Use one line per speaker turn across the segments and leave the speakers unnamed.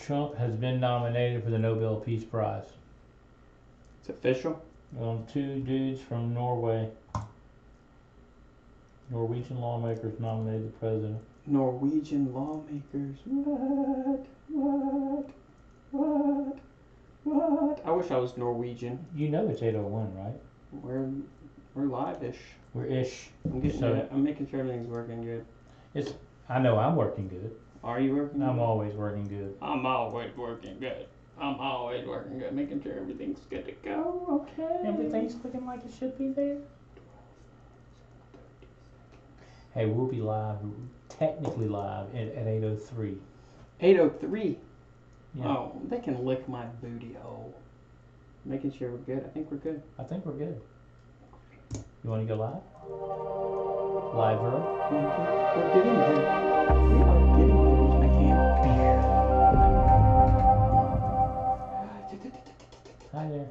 Trump has been nominated for the Nobel Peace Prize.
It's official?
Two dudes from Norway. Norwegian lawmakers nominated the president.
Norwegian lawmakers? What? I wish I was Norwegian.
You know it's 8:01, right?
We're live-ish.
We're ish.
I'm getting good. I'm making sure everything's working good.
I know I'm working good.
Are you working good?
I'm always working good.
I'm always working good. Making sure everything's good to go. Okay.
Everything's looking like it should be there. Hey, we'll be live, technically live at 8:03.
8:03?
Yeah.
Oh, they can lick my booty hole. Making sure we're good. I think we're good.
I think we're good. You want to go live? Live, bro?
We're getting there. We are getting there. Where's my camera?
Hi there.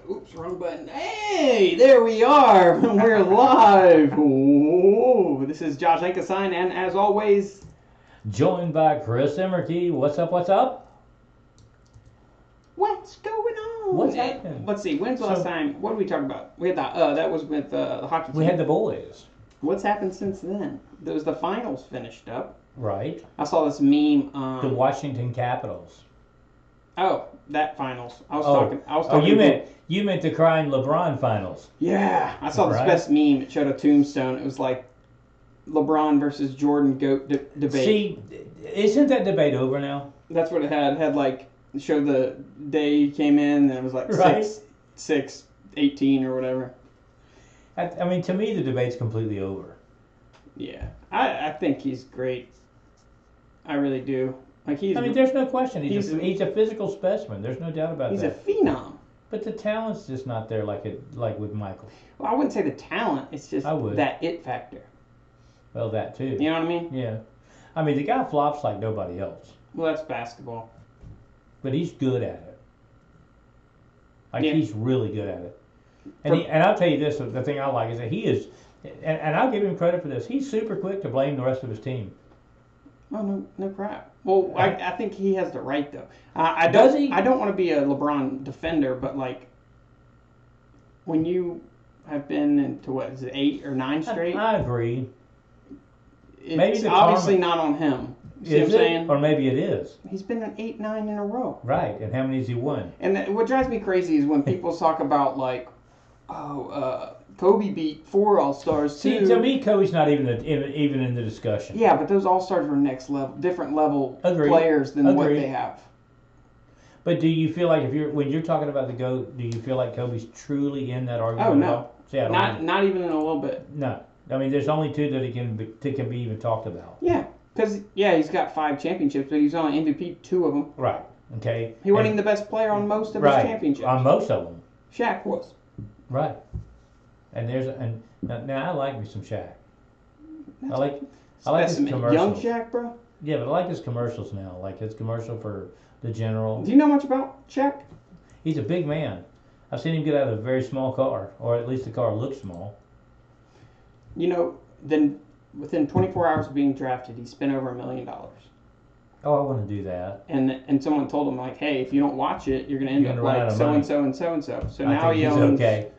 Oops, wrong button. Hey, there we are. We're live. Whoa. This is Josh Ankesheiln, and as always,
joined by Chris Emmerke. What's up? What's up?
What's going on?
What's happening?
Let's see. When's the last time? What did we talk about? We had that was with the hockey team.
We had the boys.
What's happened since then? There was the finals finished up.
Right.
I saw this meme.
The Washington Capitals.
Oh, that finals. I was talking.
Oh, you meant the crying LeBron finals.
Yeah, I saw this best meme. It showed a tombstone. It was like LeBron versus Jordan GOAT debate.
See, isn't that debate over now?
That's what it had. It had like showed the day he came in, and it was like 6-18 or whatever.
I mean, to me, the debate's completely over.
Yeah, I think he's great. I really do. Like
there's no question. He's a physical specimen. There's no doubt about that.
He's a phenom.
But the talent's just not there like with Michael.
Well, I wouldn't say the talent. It's just that it factor.
Well, that too.
You know what I mean?
Yeah. I mean, the guy flops like nobody else.
Well, that's basketball.
But he's good at it. He's really good at it. And I'll tell you this, the thing I like is that he is, and I'll give him credit for this, he's super quick to blame the rest of his team.
Oh, no crap. Well, I think he has the right, though.
Does he?
I don't want to be a LeBron defender, but, like, when you have been into, 8 or 9 straight?
I agree.
It's obviously not on him. See what I'm saying?
Or maybe it is.
He's been in 8, 9 in a row.
Right, and how many has he won?
And what drives me crazy is when people talk about, like, Kobe beat 4 All-Stars too.
See, to me, Kobe's not even in the discussion.
Yeah, but those All-Stars were next level, different level players than what they have. But
do you feel like when you're talking about the GOAT, do you feel like Kobe's truly in that argument?
Oh no, see, not even in a little bit.
No, I mean there's only 2 that can be even talked about.
Yeah, because he's got 5 championships, but he's only MVP 2 of them.
Right. Okay.
He wasn't the best player on most of his championships.
On most of them.
Shaq was.
Right. And now I like me some Shaq. I like his commercials.
Young Shaq, bro.
Yeah, but I like his commercials now. Like his commercial for the General.
Do you know much about Shaq?
He's a big man. I've seen him get out of a very small car, or at least the car looks small.
You know, then within 24 hours of being drafted, he spent over $1 million.
Oh, I want to do that.
And someone told him like, hey, if you don't watch it, you're going to end up like so and so and so and so. So now he owns. Okay.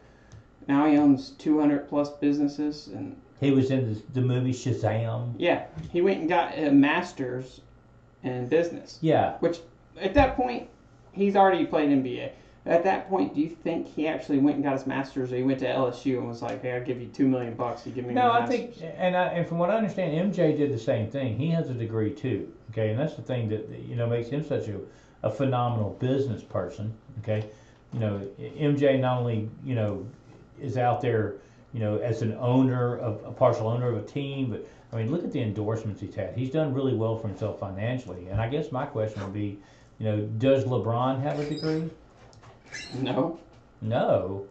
Now he owns 200 plus businesses, and
he was in the movie Shazam.
Yeah, he went and got a master's in business.
Yeah,
which at that point he's already played NBA. At that point, do you think he actually went and got his master's, or he went to LSU and was like, "Hey, I'll give you $2 million. You give me my master's"?
I think, and from what I understand, MJ did the same thing. He has a degree too. Okay, and that's the thing that makes him such a phenomenal business person. Okay, MJ not only is out there, as an owner a partial owner of a team, but I mean, look at the endorsements he's had. He's done really well for himself financially. And I guess my question would be, does LeBron have a degree?
No.
No.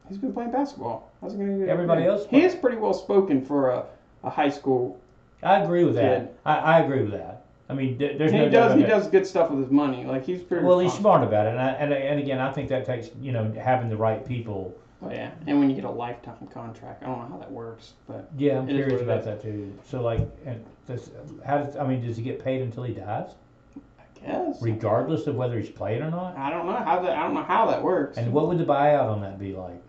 He's been playing basketball. How's he going to do?
Everybody else?
He is pretty well spoken for a high school.
I agree with that. I agree with that. I mean, there's no doubt about
He does good stuff with his money. Like he's pretty.
Well, he's smart about it, and again, I think that takes having the right people
Oh yeah, and when you get a lifetime contract, I don't know how that works, but
Yeah, I'm
it is
curious
what it
about
is.
that too. So like, and does he get paid until he dies,
I guess.
regardless of whether he's playing or not?
I don't know how that works.
And what would the buyout on that be like?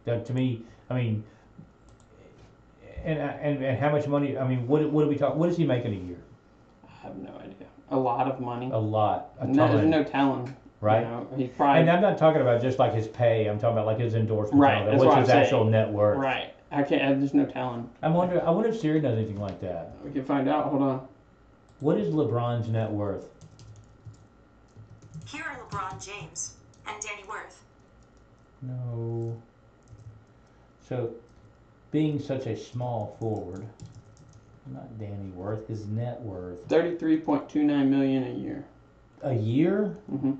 That to me, I mean, and how much money? I mean, what do we talk? What is he making a year?
I have no idea. A lot of money.
A lot, a
No, there's
ton,
no telling.
right?
You know, he's probably
And I'm not talking about just like his pay. I'm talking about like his endorsement,
Right, that's
what's
what
his
I'm
actual
saying.
net worth.
right. I can't. There's no telling.
I wonder if Siri knows anything like that.
We can find out. Hold on.
What is LeBron's net worth?
Here are LeBron James and Danny Worth.
No. So, being such a small forward, not Danny Worth, his net worth.
33.29 million a year.
A year?
hmm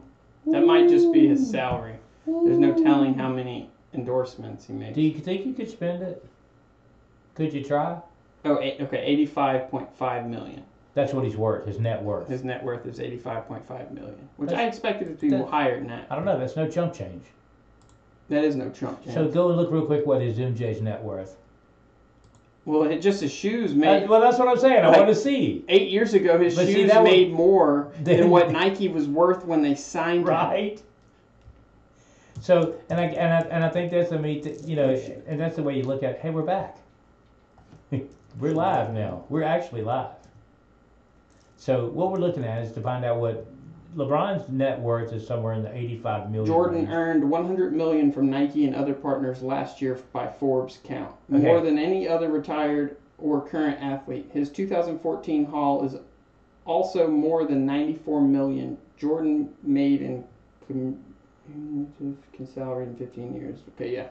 That might just be his salary. There's no telling how many endorsements he makes.
Do you think you could spend it? Could you try?
Okay, 85.5 million.
That's what he's worth, his net worth.
His net worth is 85.5 million, which
That's-
I expected it to be
that-
higher than that.
I don't know, that's no chump change.
That is no chump change.
So go and look real quick what is MJ's net worth.
Well, just his shoes made.
Well, that's what I'm saying. I
Like-
want to see.
8 years ago, his
But see,
shoes
that was-
made more
Then-
than what Nike was worth when they signed him.
Right. So, and I think that's and that's the way you look at it. Hey, we're back. We're live now. We're actually live. So what we're looking at is to find out what LeBron's net worth is somewhere in the 85 million.
Jordan
range.
earned 100 million from Nike and other partners last year by Forbes count,
Okay.
more than any other retired or current athlete. His 2014 haul is also more than 94 million. Jordan made in salary in 15 years. Okay, yeah.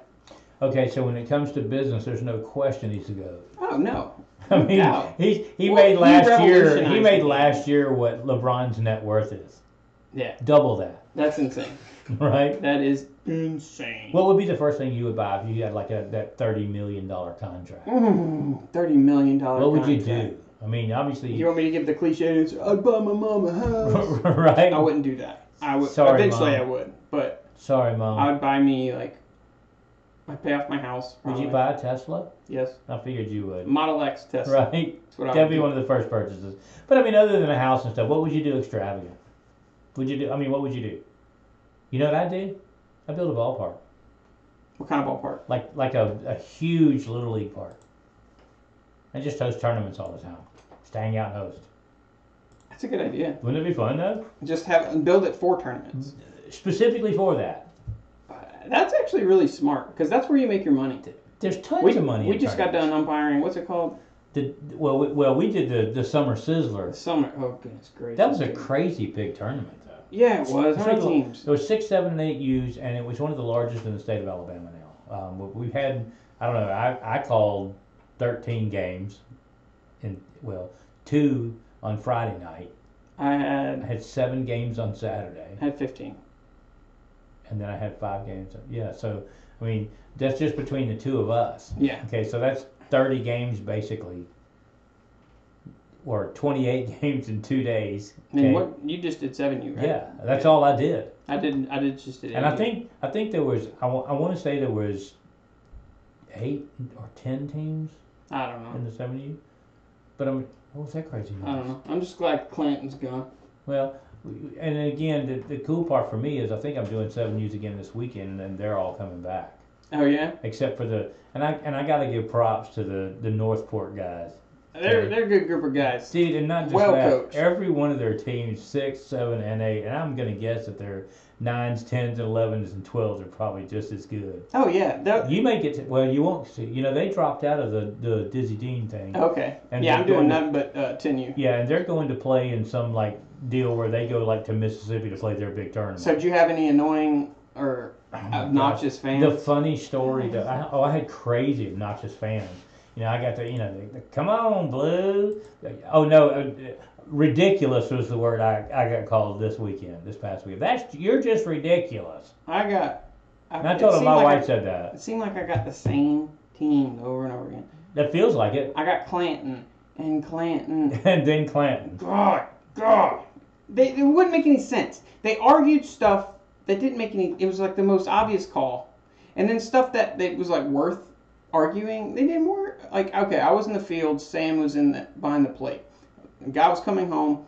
Okay, so when it comes to business, there's no question he's a goat.
Oh no.
I mean,
doubt.
he
Well,
made
he
last year. He
revolutionized
made
the
last year what LeBron's net worth is.
Yeah,
Double that,
that's insane.
right?
That is insane.
What would be the first thing you would buy if you had like that $30 million contract?
$30 million.
What would you do? I mean, obviously,
You want me to give the cliche answer? I'd buy my mom a house.
right?
I wouldn't do that. I would.
Sorry,
Eventually,
Mom.
I would, but
Sorry, Mom.
I would buy me I'd pay off my house.
Would
probably.
you buy a Tesla?
Yes.
I figured you would.
Model X Tesla.
Right?
That's what I
That'd
would
be
do.
one of the first purchases. But I mean, other than a house and stuff, what would you do extravagant? What would you do? You know what I do? I build a ballpark.
What kind of ballpark?
Like a huge Little League park. I just host tournaments all the time. Just hang out and host.
That's a good idea.
Wouldn't it be fun though?
Just build it for tournaments.
Specifically for that.
That's actually really smart because that's where you make your money.
There's tons of money.
We
in
just got
tournaments.
done umpiring. What's it called?
We did the Summer Sizzler.
Summer. Oh goodness gracious.
That was a crazy big tournament though.
Yeah, it was. How many teams?
There was 6, 7, and 8 U's, and it was one of the largest in the state of Alabama now. We've had, I don't know, I called 13 games, 2 on Friday night.
I
I
had
had 7 games on Saturday,
15.
and then I had 5 games. Yeah, so, I mean, that's just between the two of us.
Yeah.
Okay, so that's 30 games basically, or 28 games in 2 days.
And
Okay?
what you just did 7U, right?
Yeah, that's all I did.
I just did.
And I
8U.
think there was I want to say there was 8 or 10 teams
I don't know.
in the 7U, but what was that crazy?
I don't know. I'm just glad Clanton's gone.
Well, and again, the cool part for me is I think I'm doing 7Us again this weekend, and they're all coming back,
Oh yeah,
except for and I got to give props to the Northport guys,
they're a good group of guys.
dude, and not just
Well
that,
coached.
every one of their teams 6, 7, and 8, and I'm gonna guess that their 9s, 10s, and 11s and 12s are probably just as good.
Oh yeah,
You may get you won't see. They dropped out of the Dizzy Dean thing.
okay.
And
Yeah,
they're
I'm doing
going
nothing but 10U.
Yeah, and they're going to play in some deal where they go to Mississippi to play their big tournament.
So, do you have any annoying or obnoxious fans?
The funny story, I had crazy obnoxious fans. I got the come on, Blue. Oh no, ridiculous was the word I got called this past week. You're just ridiculous.
I
And told him my wife said that.
It seemed like I got the same team over and over again.
That feels like it.
I got Clanton and Clanton.
And then Clanton.
God. It wouldn't make any sense. They argued stuff that didn't make any. It was like the most obvious call, and then stuff that was like worth arguing. They didn't work. Like, okay, I was in the field. Sam was behind the plate. The guy was coming home,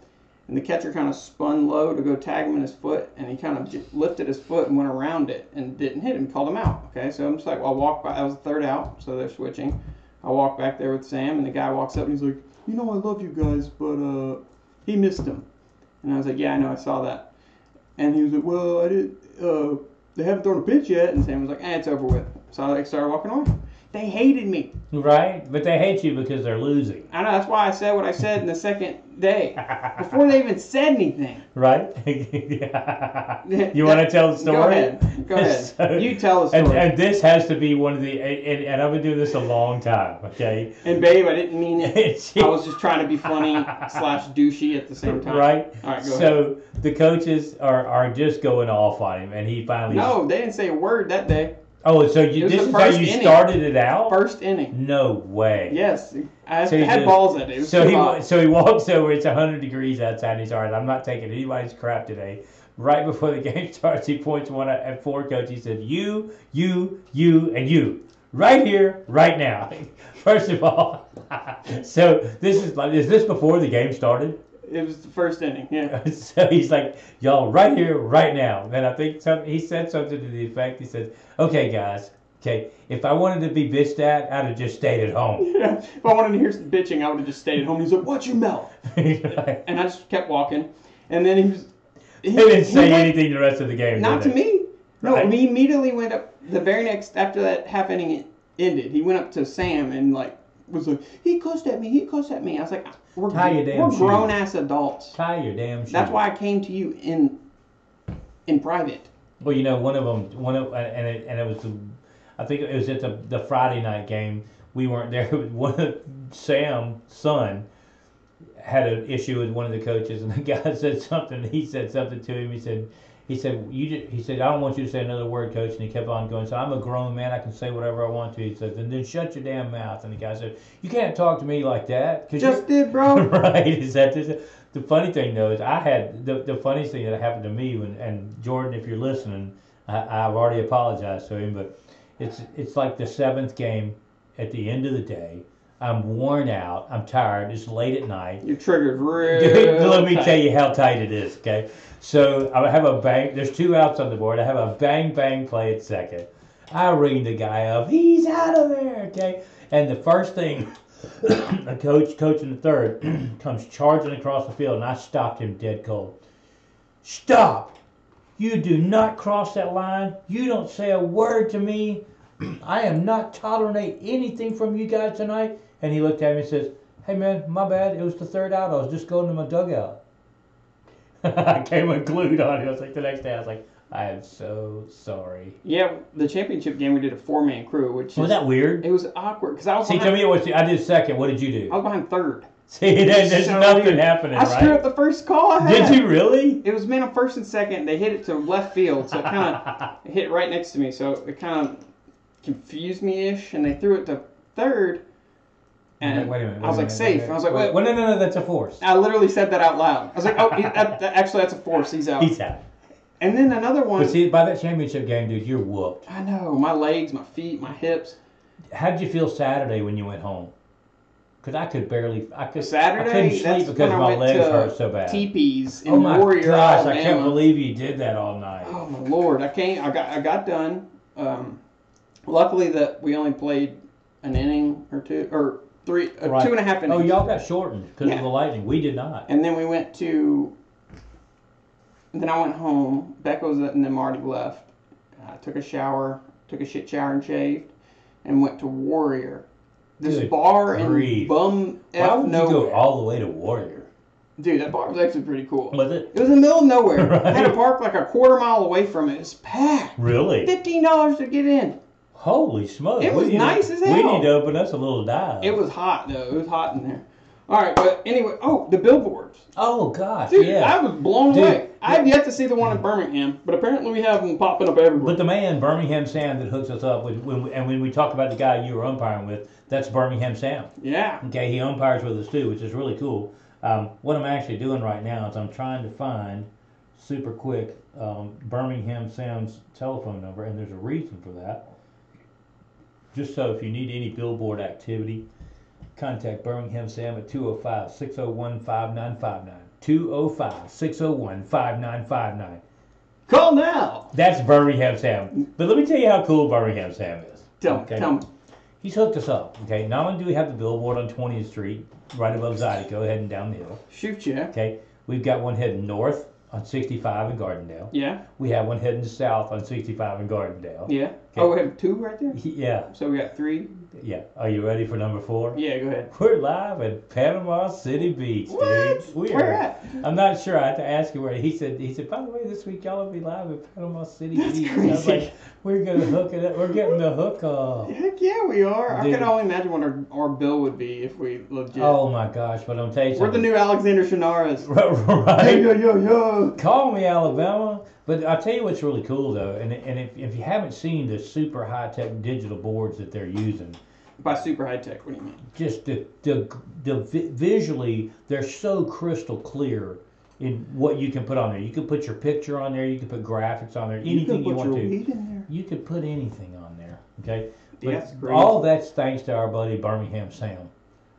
and the catcher kind of spun low to go tag him in his foot, and he kind of lifted his foot and went around it and didn't hit him. Called him out. Okay, so I'm just like, well, I'll walk by. I was the third out, so they're switching. I walk back there with Sam, and the guy walks up and he's like, I love you guys, but he missed him. And I was like, yeah, I know, I saw that. And he was like, well, I didn't. They haven't thrown a pitch yet. And Sam was like, it's over with. So I started walking away. They hated me.
Right? But they hate you because they're losing.
I know, that's why I said what I said in the second day. Before they even said anything.
Right? You want to tell the story?
Go ahead. So, you tell the story.
And this has to be one of the, and I've been doing this a long time, okay?
And babe, I didn't mean it. I was just trying to be funny / douchey at the same time.
Right?
All right, go ahead.
So the coaches are just going off on him, and he finally...
No, they didn't say a word that day.
Oh, so this is how you started it out?
First inning.
No way.
Yes. I had balls that day. It was too hot.
So he walks over, it's 100 degrees outside, and he's all right, I'm not taking anybody's crap today. Right before the game starts, he points one at four coach. He said, you, and you. Right here, right now. First of all. So is this before the game started?
It was the first inning, yeah.
So he's like, y'all, right here, right now. And I think he said something to the effect. He said, okay, guys, if I wanted to be bitched at, I'd have just stayed at home.
Yeah, if I wanted to hear some bitching, I would have just stayed at home. He's like, watch your mouth. And I just kept walking. And then
he didn't say anything the rest of the game,
not to me. No,
right.
He immediately went up, the very next, after that half inning ended, he went up to Sam and was like, he cussed at me. I was like, we're grown-ass adults.
Tie your damn shoes.
That's why I came to you in private.
Well, one of them, and it was, I think it was at the Friday night game. We weren't there. One of Sam's son had an issue with one of the coaches, and the guy said something. He said something to him. He said, I don't want you to say another word, coach. And he kept on going. So I'm a grown man. I can say whatever I want to. He said, and then shut your damn mouth. And the guy said, you can't talk to me like that.
Just did, bro.
Right. The funny thing, though, is I had the funniest thing that happened to me and Jordan, if you're listening, I've already apologized to him, but it's like the seventh game at the end of the day. I'm worn out. I'm tired. It's late at night.
You're triggered real
Let me tell you how tight it is, okay? So I have a bang. There's 2 outs on the board. I have a bang play at second. I ring the guy up. He's out of there, okay? And the first thing, a coach in the third, comes charging across the field, and I stopped him dead cold. Stop! You do not cross that line. You don't say a word to me. I am not tolerating anything from you guys tonight. And he looked at me and says, hey man, my bad. It was the third out. I was just going to my dugout. I came unglued on it. I was like, the next day, I was like, I am so sorry.
Yeah, the championship game, we did a 4-man crew, which
was that weird?
It was awkward because I was.
See, tell me I did second. What did you do?
I was behind third.
See, there's nothing happening.
I screwed up the first call I had.
Did you really?
It was men on first and second. They hit it to left field, so it kind of hit right next to me. So it kind of confused me ish, and they threw it to third. And
wait a minute.
I was like, safe. I was like, wait.
No, that's a force.
I literally said that out loud. I was like, actually, that's a force. He's out.
He's out.
And then another one.
But see, by that championship game, dude, you're whooped.
I know. My legs, my feet, my hips.
How did you feel Saturday when you went home? Because I couldn't
Saturday,
sleep because my legs hurt so bad.
Teepees in
oh my
Warrior,
gosh,
Alabama.
I can't believe you did that all night.
Oh my Lord, I got done. Luckily that we only played an inning or two, or three, right. 2.5 innings.
Oh, y'all got shortened because of the lightning. We did not.
And then then I went home. Becca was and then Marty left. I took a shit shower and shaved, and went to Warrior. This
Good
bar
grief.
in bum
Why would
nowhere.
you go all the way to Warrior?
Dude, that bar was actually pretty cool.
Was it?
It was in the middle of nowhere.
Right.
I had to park like a quarter mile away from it. It's packed.
Really?
$15 to get in.
Holy smokes.
It was nice as hell.
We need to open us a little dive.
It was hot, though. It was hot in there. All right, but anyway. Oh, the billboards.
Oh, gosh,
Dude,
yeah.
I was blown away. I have yet to see the one in Birmingham, but apparently we have them popping up everywhere.
But the man, Birmingham Sam, that hooks us up, when we talk about the guy you were umpiring with, that's Birmingham Sam.
Yeah.
Okay, he umpires with us too, which is really cool. What I'm actually doing right now is I'm trying to find super quick, Birmingham Sam's telephone number, and there's a reason for that. Just so if you need any billboard activity, contact Birmingham Sam at 205-601-5959. 205-601-5959.
Call now.
That's Birmingham Sam. But let me tell you how cool Birmingham Sam is.
Tell me.
He's hooked us up. Okay, not only do we have the billboard on 20th Street, right above Zydeco, heading down the hill.
Shoot, yeah.
Okay, we've got one heading north on 65 in Gardendale.
Yeah.
We have one heading south on 65 in Gardendale.
Yeah.
Okay.
Oh, we have 2 right there?
Yeah.
So we got 3?
Yeah. Are you ready for number 4?
Yeah, go ahead.
We're live at Panama City Beach,
What?
dude. We
Where
are.
at?
I'm not sure. I had to ask you where. He said, by the way, this week y'all will be live at Panama City
That's
Beach.
crazy.
I was like, we're going to hook it up. We're getting the hook up.
Heck yeah, we are.
Dude.
I can only imagine what our bill would be if we legit.
Oh my gosh, but I'm telling you
We're the
something.
new Alexander Shinaras.
Right?
Yo.
Call me, Alabama. But I'll tell you what's really cool, though, and if you haven't seen the super high-tech digital boards that they're using,
By super high tech, what do you mean?
just visually, they're so crystal clear in what you can put on there. You can put your picture on there. You can put graphics on there. Anything you want to.
Weed in there.
You can put anything on there. Okay. But
That's great.
all that's thanks to our buddy Birmingham Sam.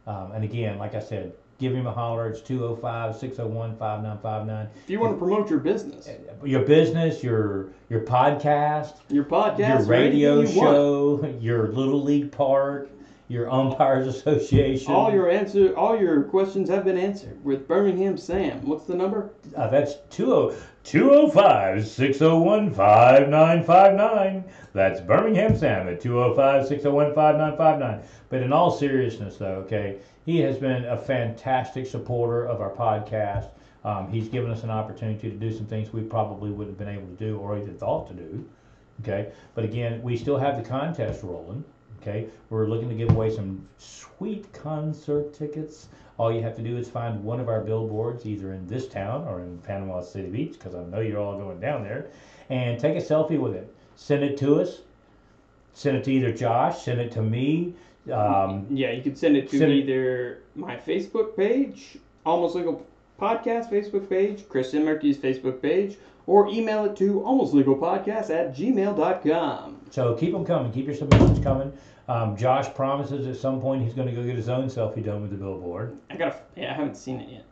And again, like I said, give him a holler. It's 205-601-5959.
If you want to promote your business,
Your business, your podcast,
your podcast,
your
or
radio
anything you want.
show, your little league park, your umpires association.
All your questions have been answered with Birmingham Sam. What's the number?
That's 205-601-5959. That's Birmingham Sam at 205-601-5959. But in all seriousness, though, okay, he has been a fantastic supporter of our podcast. He's given us an opportunity to do some things we probably wouldn't have been able to do or even thought to do. Okay, but again, we still have the contest rolling. Okay, we're looking to give away some sweet concert tickets. All you have to do is find one of our billboards, either in this town or in Panama City Beach, because I know you're all going down there, and take a selfie with it. Send it to us. Send it to either Josh. Send it to me.
Yeah, you can send it to either my Facebook page, Almost Legal Podcast Facebook page, Chris Emmerke's Facebook page, or email it to almostlegalpodcast@gmail.com.
So keep them coming. Keep your submissions coming. Josh promises at some point he's going to go get his own selfie done with the billboard.
I haven't seen it yet.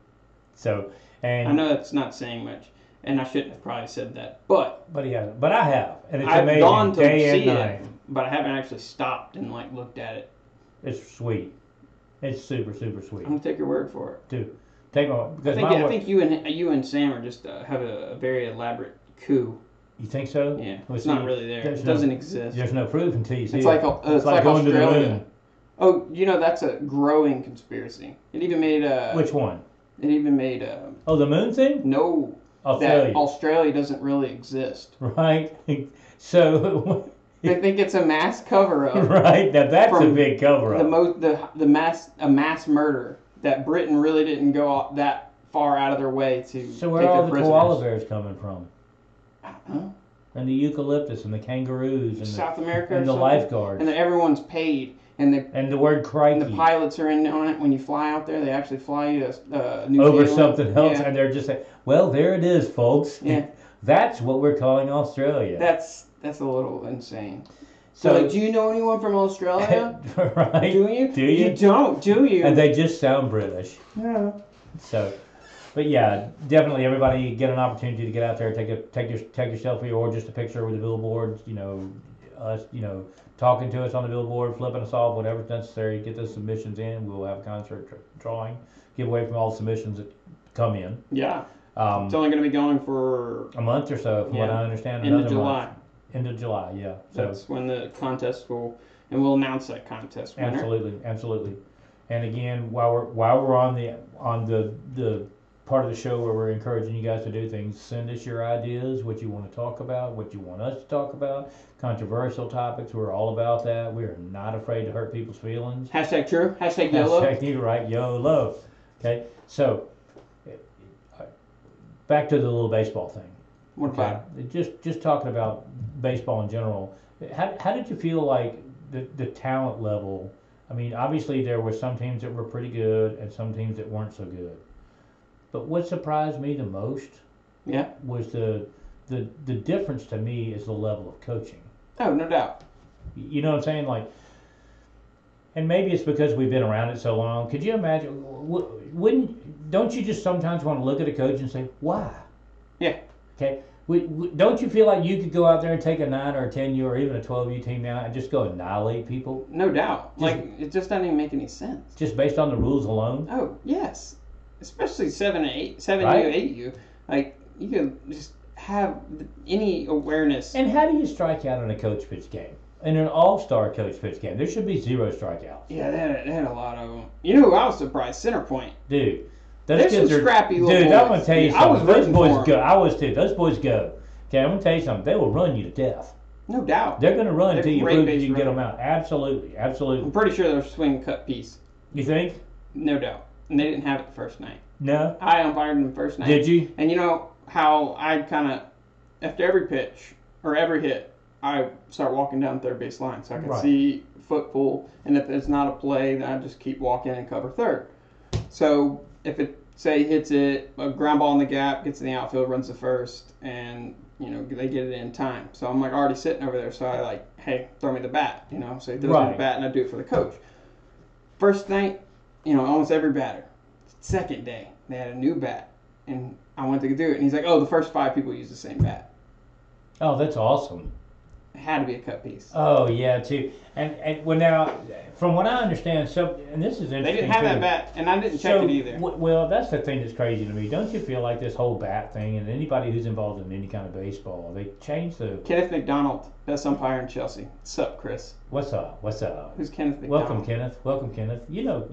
So, and
I know that's not saying much, and I shouldn't have probably said that, but
he hasn't. But I have, and it's
I've
amazing.
gone to
day
see
and night.
it, but I haven't actually stopped and looked at it.
It's sweet. It's super, super sweet.
I'm gonna take your word for it.
Dude, take one. Because
I think you and Sam are just have a very elaborate coup.
You think so?
Yeah,
Well,
it's
see,
not really there. It doesn't exist.
There's no proof until you see
It's
it.
like
it's like going to the
Australia.
moon.
Oh, that's a growing conspiracy. It even made
Which one?
It even made
Oh, the moon thing?
no.
Australia.
That Australia doesn't really exist.
Right. So.
They think it's a mass cover-up.
Right. Now that's a big cover-up.
A mass murder that Britain really didn't go that far out of their way to.
So where
take
are all
their
the
prisoners.
koala bears coming from?
I don't know.
And the eucalyptus and the kangaroos and
South America
and
or
the
something?
lifeguards
And then everyone's paid, and
and the word crikey
the pilots are in on it. When you fly out there, they actually fly you to New
over
Zealand.
something else,
Yeah.
and they're just like, well, there it is, folks.
Yeah.
That's what we're calling Australia.
That's a little insane.
So-
So, do you know anyone from Australia?
Right?
Do you?
Do you?
You don't, do you?
And they just sound British.
Yeah.
So, but yeah, definitely everybody get an opportunity to get out there, take your selfie or just a picture with the billboards. Us, talking to us on the billboard, flipping us off, whatever's necessary. Get those submissions in. We'll have a concert drawing, give away from all the submissions that come in.
Yeah. It's only going to be going for
A month or so, from what
Yeah.
I understand.
end of
Another
July.
month. End of July, yeah. So
That's when the contest and we'll announce that contest winner.
absolutely. And again, while we're on the part of the show where we're encouraging you guys to do things, send us your ideas, what you want to talk about, what you want us to talk about, controversial topics. We're all about that. We are not afraid to hurt people's feelings.
Hashtag true. Hashtag YOLO.
Hashtag you right, YOLO. Okay, so back to the little baseball thing.
What about it?
Just talking about baseball in general. How did you feel like the talent level? I mean, obviously there were some teams that were pretty good and some teams that weren't so good. But what surprised me the most
Yeah.
was the difference to me is the level of coaching.
Oh, no doubt.
You know what I'm saying? Like, and maybe it's because we've been around it so long. Could you imagine? Don't you just sometimes want to look at a coach and say, why?
Yeah.
Okay. Don't you feel like you could go out there and take a 9 or a 10U or even a 12U team now and just go annihilate people?
No doubt. It just doesn't even make any sense.
Just based on the rules alone?
Oh, yes. Especially 7U, 8U. Like, you can just have any awareness.
And how do you strike out in a coach pitch game? In an all-star coach pitch game, there should be 0 strikeouts.
Yeah, they had a lot of them. You know who I was surprised? Center point.
Dude.
There's some scrappy little boys.
Dude, I'm going to tell you something.
I was
Those
rooting
boys
for 'em.
go. I was too. Those boys go. Okay, I'm going to tell you something. They will run you to death.
No doubt.
They're going to run
They're
until you
great
prove that
base
you can get them
runners.
out. Absolutely.
I'm
Absolutely.
pretty sure they're swing cut piece.
You think?
No doubt. And they didn't have it the first night.
No?
I umpired them the first night.
Did you?
And you know how I kind of, after every pitch or every hit, I start walking down third base line so I can
Right.
see football. And if it's not a play, then I just keep walking and cover third. So if it, say, hits it, a ground ball in the gap, gets in the outfield, runs to first, and they get it in time. So I'm like already sitting over there. So I like, hey, throw me the bat. So he throws me
Right.
the bat, and I do it for the coach. First night, almost every batter. Second day, they had a new bat, and I went to do it, and he's like, "Oh, the first 5 people use the same bat."
Oh, that's awesome.
It had to be a cut piece.
Oh, yeah, too. And well, now, from what I understand, and this is interesting.
They didn't have
too.
that bat, and I didn't check it either.
Well, that's the thing that's crazy to me. Don't you feel like this whole bat thing, and anybody who's involved in any kind of baseball, they changed the...
Kenneth McDonald, best umpire in Chelsea. What's up, Chris?
What's up? What's up?
Who's Kenneth McDonald?
Welcome, Kenneth. You know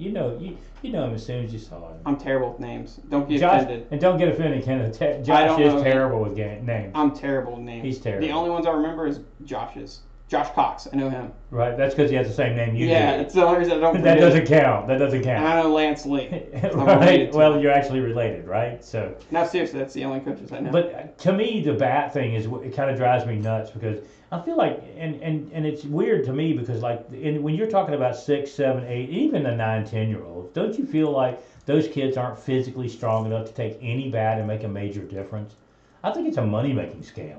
him as soon as you saw him.
I'm terrible with names. Don't get
Josh,
offended.
and don't get offended, Kenneth.
I
Josh
don't
is
know
terrible with names.
I'm terrible with names.
He's terrible.
The only ones I remember is Josh's. Josh Cox. I know him.
Right, that's because he has the same name you
Yeah,
do.
it's the only reason I don't
That
forget
doesn't
it.
count. That doesn't
And
count.
I know Lance Lee. I'm
Right.
related to
Well,
him.
you're actually related, right? So.
No, seriously, that's the only coaches I know.
But to me, the bat thing it kind of drives me nuts because I feel like, and it's weird to me because when you're talking about 6, 7, 8, even the 9, 10-year-olds, don't you feel like those kids aren't physically strong enough to take any bat and make a major difference? I think it's a money-making scam.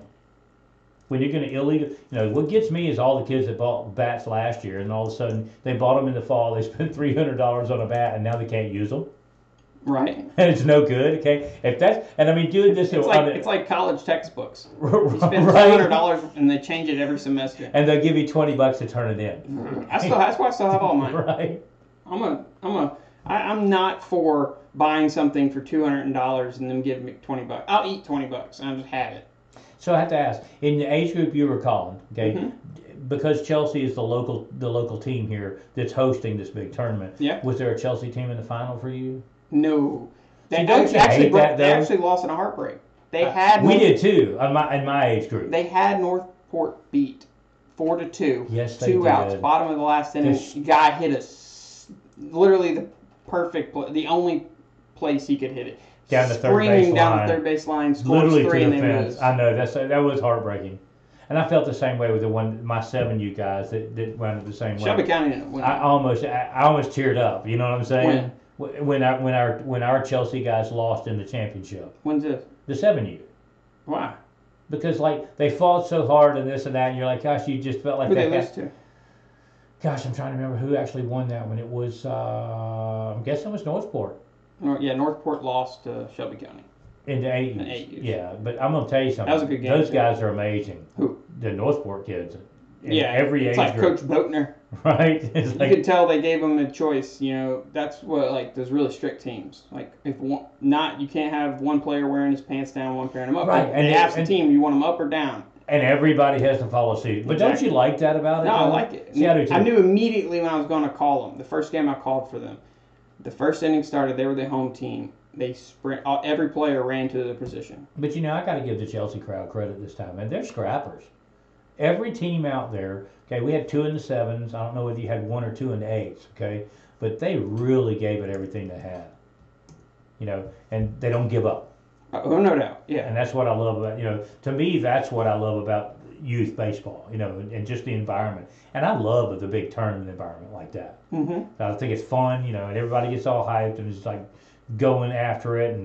When you're going to illegal, what gets me is all the kids that bought bats last year, and all of a sudden they bought them in the fall. They spent $300 on a bat, and now they can't use them.
Right.
And it's no good. Okay, if that's doing this,
It's like college textbooks. You spend
right?
$200 and they change it every semester.
And they'll give you $20 to turn it in.
That's why I still have all mine.
Right.
I'm not for buying something for $200 and then giving me $20. I'll eat $20 and I'll just have it.
So I have to ask, in the age group you were calling, okay, because Chelsea is the local team here that's hosting this big tournament.
Yeah.
Was there a Chelsea team in the final for you?
No.
See, don't you hate that, though?
They actually lost in a heartbreak. We
did too, in my age group.
They had Northport beat 4-2.
Yes, they
2
did.
outs. Bottom of the last inning. Guy hit literally the perfect play, the only place he could hit it.
Down the third
Screaming
base
down
line.
the third base line, scores
Literally
3
to
and
the
they
fence.
lose.
I know that was heartbreaking, and I felt the same way with my 7U guys that went the same way.
Shelby County didn't win.
I almost teared up. You know what I'm saying? When our Chelsea guys lost in the championship.
When's this?
The 7U.
Why?
Because they fought so hard and this and that, and you're like, gosh, you just felt like
Who
that.
they lose to?
Gosh, I'm trying to remember who actually won that one. It was I'm guessing it was Northport.
Northport lost to Shelby County.
In the 8Us.
In the 8Us.
Yeah, but I'm gonna tell you something.
That was a good game,
Those
too.
guys are amazing.
Who?
The Northport kids. In
Yeah,
every age
it's like
group.
Coach Boatner.
Right? It's
You
like,
could tell they gave them a choice. That's what those really strict teams. Like if you can't have one player wearing his pants down, one pairing them up.
Right,
And they ask the team, you want them up or down?
and everybody has to follow suit. But don't you like that about it?
No, I
though?
like it.
See, I do too.
I knew immediately when I was going to call them. The first game I called for them, the first inning started. They were the home team. They sprint. Every player ran to the position.
But I got to give the Chelsea crowd credit this time, and they're scrappers. Every team out there, okay, we had 2 in the 7s. I don't know whether you had 1 or 2 in the 8s, okay, but they really gave it everything they had, and they don't give up.
Oh, no doubt. Yeah.
And that's what I love about, to me, that's what I love about youth baseball, and just the environment. And I love the big tournament environment like that.
Mm-hmm.
I think it's fun, and everybody gets all hyped and it's like going after it.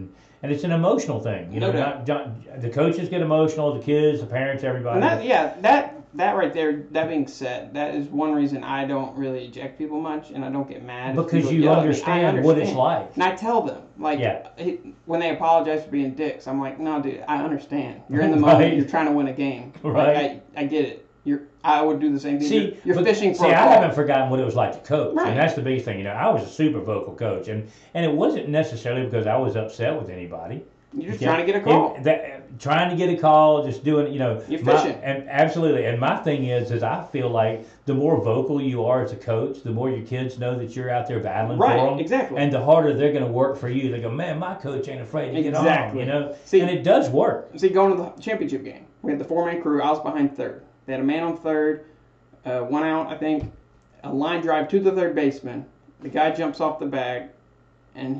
and it's an emotional thing. You know, the coaches get emotional, the kids, the parents, everybody.
And that right there. That being said, that is one reason I don't really eject people much, and I don't get mad.
Because you understand what it's like.
And I tell them, like, when they apologize for being dicks, I'm like, no, dude, I understand. You're in the moment. You're trying to win a game.
Right.
Like, I get it. I would do the same thing. You're fishing for a
I
call.
haven't forgotten what it was like to coach.
Right.
And that's the biggest thing. You know, I was a super vocal coach. And it wasn't necessarily because I was upset with anybody.
You're just trying to get a call.
Trying to get a call, just doing, you know.
You're fishing.
And absolutely. And my thing is I feel like the more vocal you are as a coach, the more your kids know that you're out there battling for them.
Right, exactly.
And the harder they're going to work for you. They go, man, my coach ain't afraid to get on, you know.
See,
and it does work.
See, going to the championship game, we had the 4-man crew. I was behind third. They had a man on third. One out, I think, a line drive to the third baseman. The guy jumps off the bag, and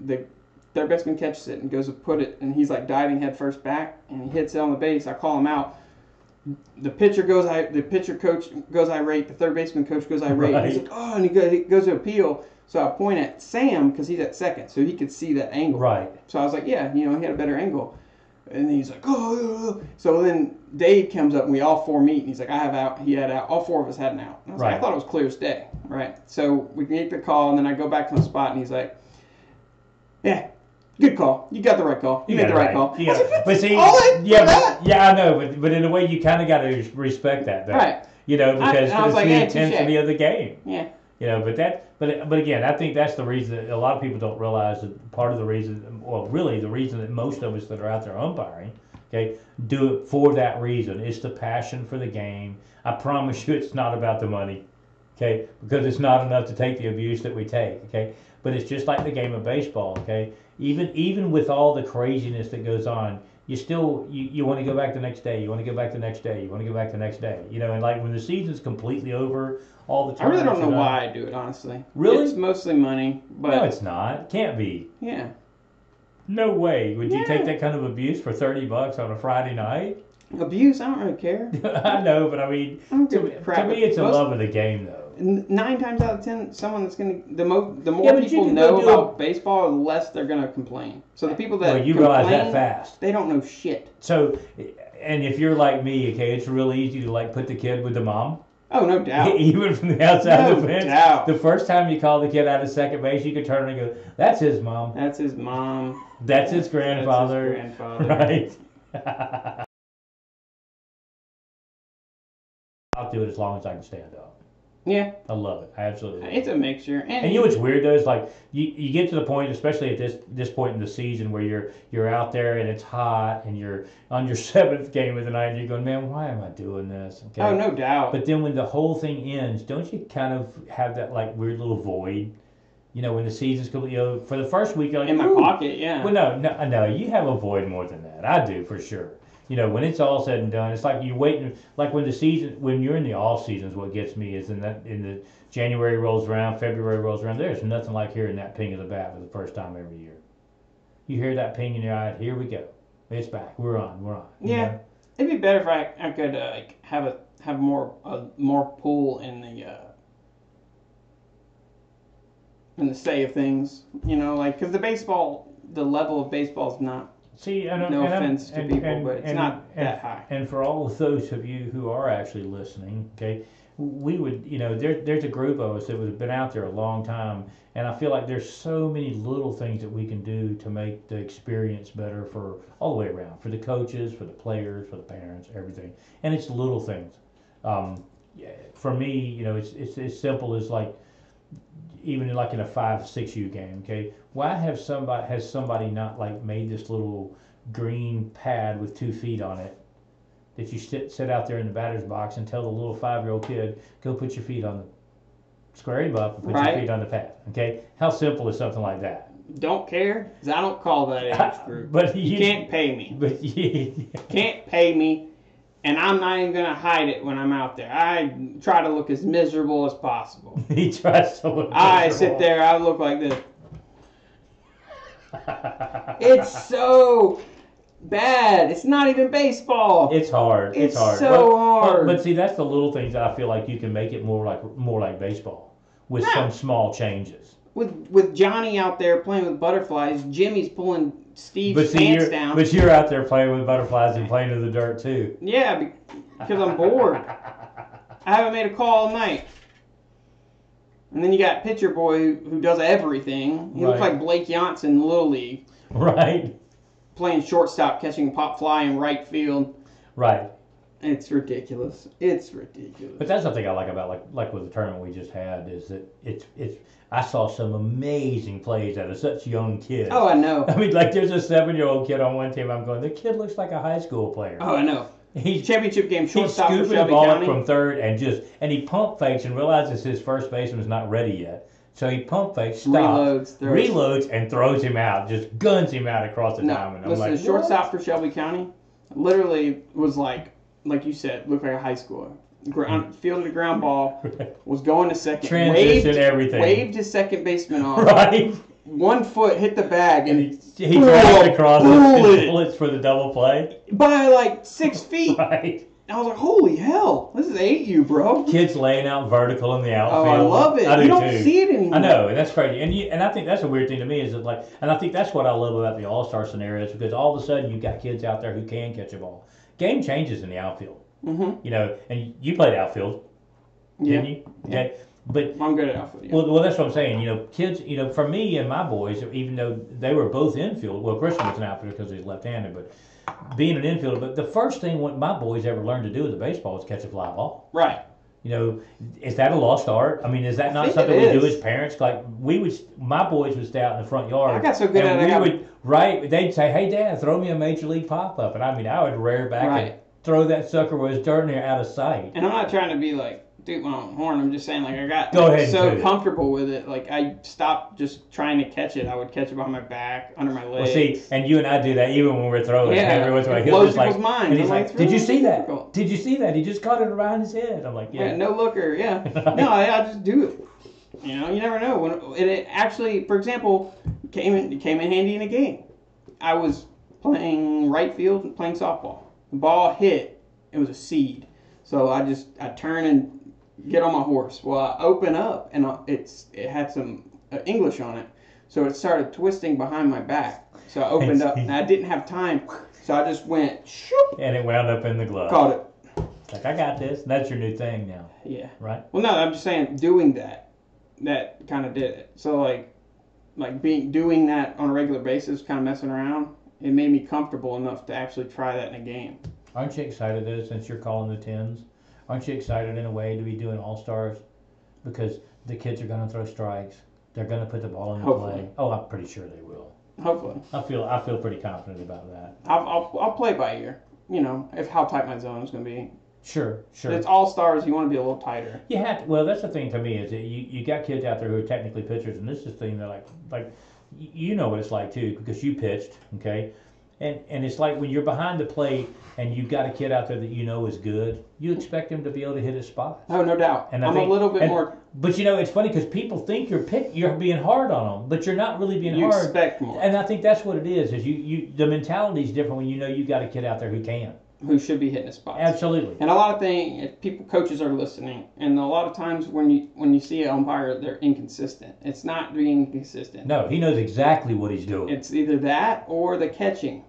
the third baseman catches it and goes to put it, and he's like diving head first back, and he hits it on the base. I call him out. The pitcher coach goes irate. The third baseman coach goes irate.
Right.
He's like, oh, and he goes to appeal. So I point at Sam because he's at second, so he could see that angle.
Right.
So I was like, yeah, he had a better angle. And he's like, oh. So then Dave comes up and we all four meet. And he's like, I have out. He had out. All four of us had an out. And I was like, I thought it was clear as day. Right. So we make the call, and then I go back to the spot, and he's like, yeah, good call. You got the right call. You made the right call.
Yeah. But see, I know. But in a way, you kind of got to respect that, though.
Right.
You know, because it's
like,
the intensity of the game.
Yeah.
You know, but again, I think that's the reason that a lot of people don't realize that part of the reason, well, really the reason that most of us that are out there umpiring, okay, do it for that reason. It's the passion for the game. I promise you it's not about the money, okay, because it's not enough to take the abuse that we take, okay, but it's just like the game of baseball, okay, even with all the craziness that goes on, you still, you want to go back the next day, you want to go back the next day, you want to go back the next day, you know, and like when the season's completely over, all the time.
I really don't know why I do it, honestly.
Really?
It's mostly money, but...
No, it's not. Can't be.
Yeah.
No way. Would you take that kind of abuse for $30 on a Friday night?
Abuse? I don't really care.
I know, but I mean, to me it's a love of the game, though.
9 times out of 10, someone that's going to... The more people know about baseball, the less they're going to complain. So the people that
you realize that fast.
They don't know shit.
So, and if you're like me, okay, it's really easy to like put the kid with the mom.
Oh, no doubt.
Even from the outside of the fence.
No doubt.
The first time you call the kid out of second base, you can turn around and go, that's his mom.
That's his mom.
That's his grandfather.
That's his grandfather.
Right. I'll do it as long as I can stand up.
Yeah.
I love it. I absolutely love it.
It's a mixture.
And you know what's weird though is like you get to the point, especially at this point in the season, where you're out there and it's hot and you're on your 7th game of the night and you're going, man, why am I doing this? Okay?
Oh, no doubt.
But then when the whole thing ends, don't you kind of have that like weird little void? You know, when the season's completely over, for the first week, you're like,
in my pocket, yeah.
Well, no, you have a void more than that. I do for sure. You know, when it's all said and done, it's like you're waiting. Like when you're in the off seasons, what gets me is in the January rolls around, February rolls around. There's nothing like hearing that ping of the bat for the first time every year. You hear that ping in your eye. Here we go. It's back. We're on.
Yeah,
know?
It'd be better if I could have more pull in the say of things. You know, like because the level of baseball is not.
See,
no offense to people, but it's not that high.
And for all of those of you who are actually listening, okay, we would, you know, there's a group of us that have been out there a long time, and I feel like there's so many little things that we can do to make the experience better for all the way around, for the coaches, for the players, for the parents, everything. And it's little things. For me, you know, it's as simple as like, even like in a 5-6U game, okay, why has somebody not like made this little green pad with 2 feet on it that you sit out there in the batter's box and tell the little 5-year-old kid, go put your feet on the square him up and put your feet on the pad, okay? How simple is something like that?
Don't care, because I don't call that age group.
But
you can't pay me.
But
can't pay me. And I'm not even going to hide it when I'm out there. I try to look as miserable as possible.
He tries to look miserable.
I sit there, I look like this. It's so bad. It's not even baseball.
It's hard.
It's
hard.
So hard.
But see, that's the little things that I feel like you can make it more like baseball with some small changes.
With Johnny out there playing with butterflies, Jimmy's pulling Steve's pants down.
But you're out there playing with butterflies and playing in the dirt too.
Yeah, because I'm bored. I haven't made a call all night. And then you got Pitcher Boy who does everything. He looks like Blake Janssen in Little League.
Right.
Playing shortstop, catching a pop fly in right field.
Right.
It's ridiculous. It's ridiculous.
But that's the thing I like about like with the tournament we just had is that it's I saw some amazing plays out of such young kids.
Oh, I know.
I mean, like there's a 7-year-old kid on one team. I'm going, the kid looks like a high school player.
Oh, I know. He's championship game shortstop
he's
for
scooping
Shelby
the ball
County.
up from third and he pump fakes and realizes his first baseman's not ready yet. So he pump fakes, stops, reloads, and throws him out. Just guns him out across the diamond. I'm
listen,
like,
shortstop for Shelby County literally was like you said, looked like a high schooler. Fielded a ground ball, was going to second.
Transition everything.
Waved his second baseman off.
Right.
1 foot hit the bag and
he drives across the bullets for the double play.
By like 6 feet.
Right.
I was like, holy hell, this is 8U, bro.
Kids laying out vertical in the outfield.
Oh, I love it. You don't see it anymore.
I know, and that's crazy. And I think that's a weird thing to me is that and I think that's what I love about the All-Star scenarios because all of a sudden you've got kids out there who can catch a ball. Game changes in the outfield.
Mm-hmm.
You know, and you played outfield, didn't you?
Yeah.
Okay. But
I'm good at outfield. Yeah.
Well, that's what I'm saying. You know, kids. You know, for me and my boys, even though they were both infield. Well, Christian was an outfielder because he's left-handed, but being an infielder. But the first thing what my boys ever learned to do with a baseball is catch a fly ball.
Right.
You know, is that a lost art? I mean, is that not something we do as parents? Like my boys would stay out in the front yard.
I got so good at
it. They'd say, "Hey, Dad, throw me a major league pop up," and I mean, I would rear back and throw that sucker where it's darn near out of sight.
And I'm not trying to be like dude my own horn. I'm just saying like I got
so
comfortable with it. Like I stopped just trying to catch it. I would catch it behind my back, under my legs.
Well, see, and you and I do that even when we're throwing.
Yeah,
every once in a while,
it blows people's minds.
And he's like, "Did you see that?
Difficult.
Did you see that? He just caught it around his head." I'm like, "Yeah,
no looker, yeah." No, I just do it. You know, you never know when it actually, for example, came in handy in a game. I was playing right field and playing softball. The ball hit. It was a seed. So I turn and get on my horse. Well, I open up and it had some English on it. So it started twisting behind my back. So I opened up and I didn't have time. So I just went shoop.
And it wound up in the glove.
Caught it.
Like, I got this. That's your new thing now.
Yeah.
Right?
Well, no, I'm just saying doing that kind of did it. So doing that on a regular basis, kind of messing around, it made me comfortable enough to actually try that in a game.
Aren't you excited though, since you're calling the tens? Aren't you excited in a way to be doing all-stars? Because the kids are going to throw strikes. They're going to put the ball in the play. Oh, I'm pretty sure they will.
Hopefully.
I feel pretty confident about that.
I'll play by ear. You know, if how tight my zone is going to be.
Sure.
It's all-stars. You want to be a little tighter.
You have to, well, that's the thing to me is that you got kids out there who are technically pitchers, and this is the thing that like you know what it's like too because you pitched, okay? And it's like when you're behind the plate and you've got a kid out there that you know is good, you expect him to be able to hit his spots.
Oh, no doubt.
And
I'm a little bit more.
But you know, it's funny because people think you're being hard on them, but you're not really being hard.
You expect more.
And I think that's what it is. The mentality is different when you know you've got a kid out there who can.
Who should be hitting his spots.
Absolutely.
And a lot of things, if coaches are listening, and a lot of times when you see an umpire, they're inconsistent. It's not being consistent.
No, he knows exactly what he's doing.
It's either that or the catching.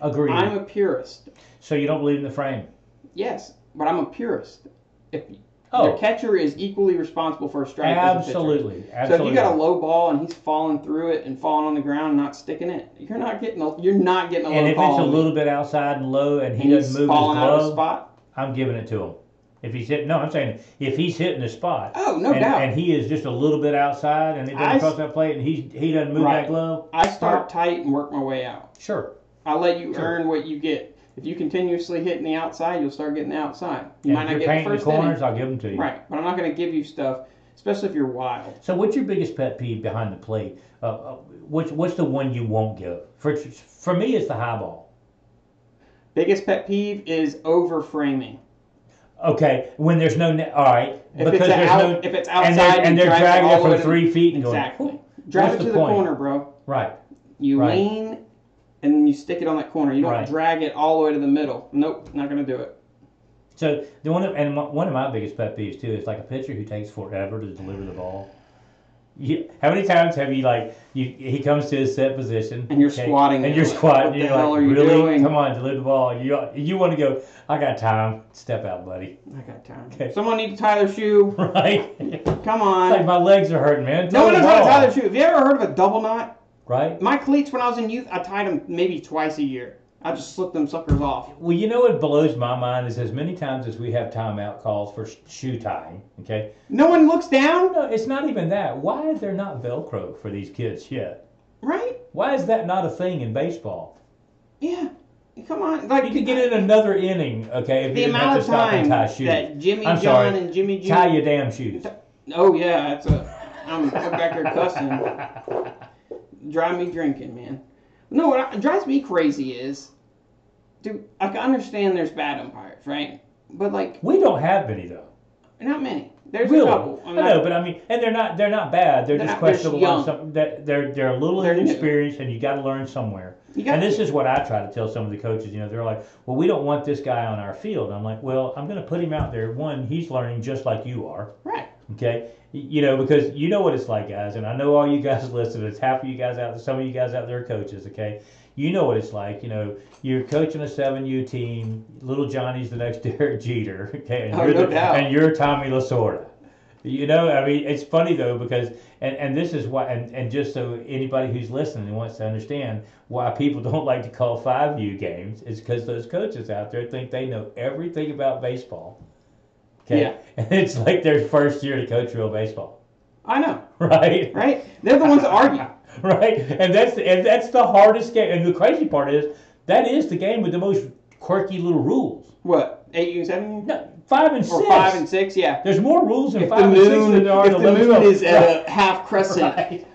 Agreed.
I'm a purist.
So you don't believe in the frame?
Yes, but I'm a purist. The catcher is equally responsible for a strike.
Absolutely.
So if you got a low ball and he's falling through it and falling on the ground and not sticking it, you're not getting a low call.
And if it's a little bit outside and low and he doesn't move his glove,
out of the spot,
I'm giving it to him. If he's hitting, no, I'm saying if he's hitting the spot,
doubt,
and he is just a little bit outside and it doesn't cross that plate and he doesn't move that glove,
I start tight and work my way out.
Sure.
I'll let you earn what you get. If you continuously hitting the outside, you'll start getting the outside. You might not get the first
corners, I'll give them to you.
Right, but I'm not going to give you stuff, especially if you're wild.
So what's your biggest pet peeve behind the plate? What's the one you won't give? For me, it's the high ball.
Biggest pet peeve is over framing.
Okay, when there's no all right,
if it's outside
and they're dragging it from 3 feet and
exactly.
going.
Drive it to the corner, bro.
Right.
You lean and then you stick it on that corner. You don't drag it all the way to the middle. Nope, not going to do it.
So one of my biggest pet peeves too is like a pitcher who takes forever to deliver the ball. How many times have you he comes to his set position
and you're squatting
and you're squatting
what
and
the
you're
hell
like,
are you
really?
doing?
Come on, deliver the ball. You want to go, I got time. Step out, buddy.
I got time.
Okay.
Someone need to tie their shoe.
Right?
Come on.
It's like my legs are hurting, man.
No one knows how to tie their
shoe.
shoe. Have you ever heard of a double knot?
Right?
My cleats when I was in youth, I tied them maybe twice a year. I just slipped them suckers off.
Well, you know what blows my mind is as many times as we have timeout calls for shoe tying, okay?
No one looks down?
No, it's not even that. Why is there not Velcro for these kids yet?
Right?
Why is that not a thing in baseball?
Yeah. Come on. Like,
You could get in another inning, okay, if
the
you didn't have
amount
to
of
stop and tie
time
shoes.
that Jimmy
I'm
John
sorry.
and Jimmy Jr.
Tie your damn shoes.
Oh, yeah. I'm back there cussing. Drive me drinking, man. No, what drives me crazy is, dude, I can understand there's bad umpires, right? But, like,
We don't have many though.
not many. There's
Really?
a couple.
I know, but I mean, and they're not bad. They're just
not-
questionable
they're
on
young.
something. They're a little
They're new.
inexperienced, and you got to learn somewhere. And this is what I try to tell some of the coaches. You know, they're like, "Well, we don't want this guy on our field." I'm like, "Well, I'm going to put him out there. One, he's learning just like you are.
Right.
Okay, you know, because you know what it's like, guys, and I know all you guys listen. It's half of you guys out there. Some of you guys out there are coaches. Okay, you know what it's like. You know, you're coaching a 7U team. Little Johnny's the next Derek Jeter. Okay, and
Oh, no doubt.
and you're Tommy Lasorda. You know, I mean, it's funny though because, and this is why, and just so anybody who's listening wants to understand why people don't like to call 5U games, is because those coaches out there think they know everything about baseball. Okay,
Yeah.
and it's like their first year to coach real baseball,
I know.
right?
Right? They're the ones that argue.
Right, and that's the hardest game. And the crazy part is that is the game with the most quirky little rules.
What? 8U, 7U?
No, 5 and 6.
Or 5 and 6, yeah.
There's more rules in
If
5
the
and 6
moon,
than there are in
if the
11
moon
and
is
12.
at a half crescent,
Right.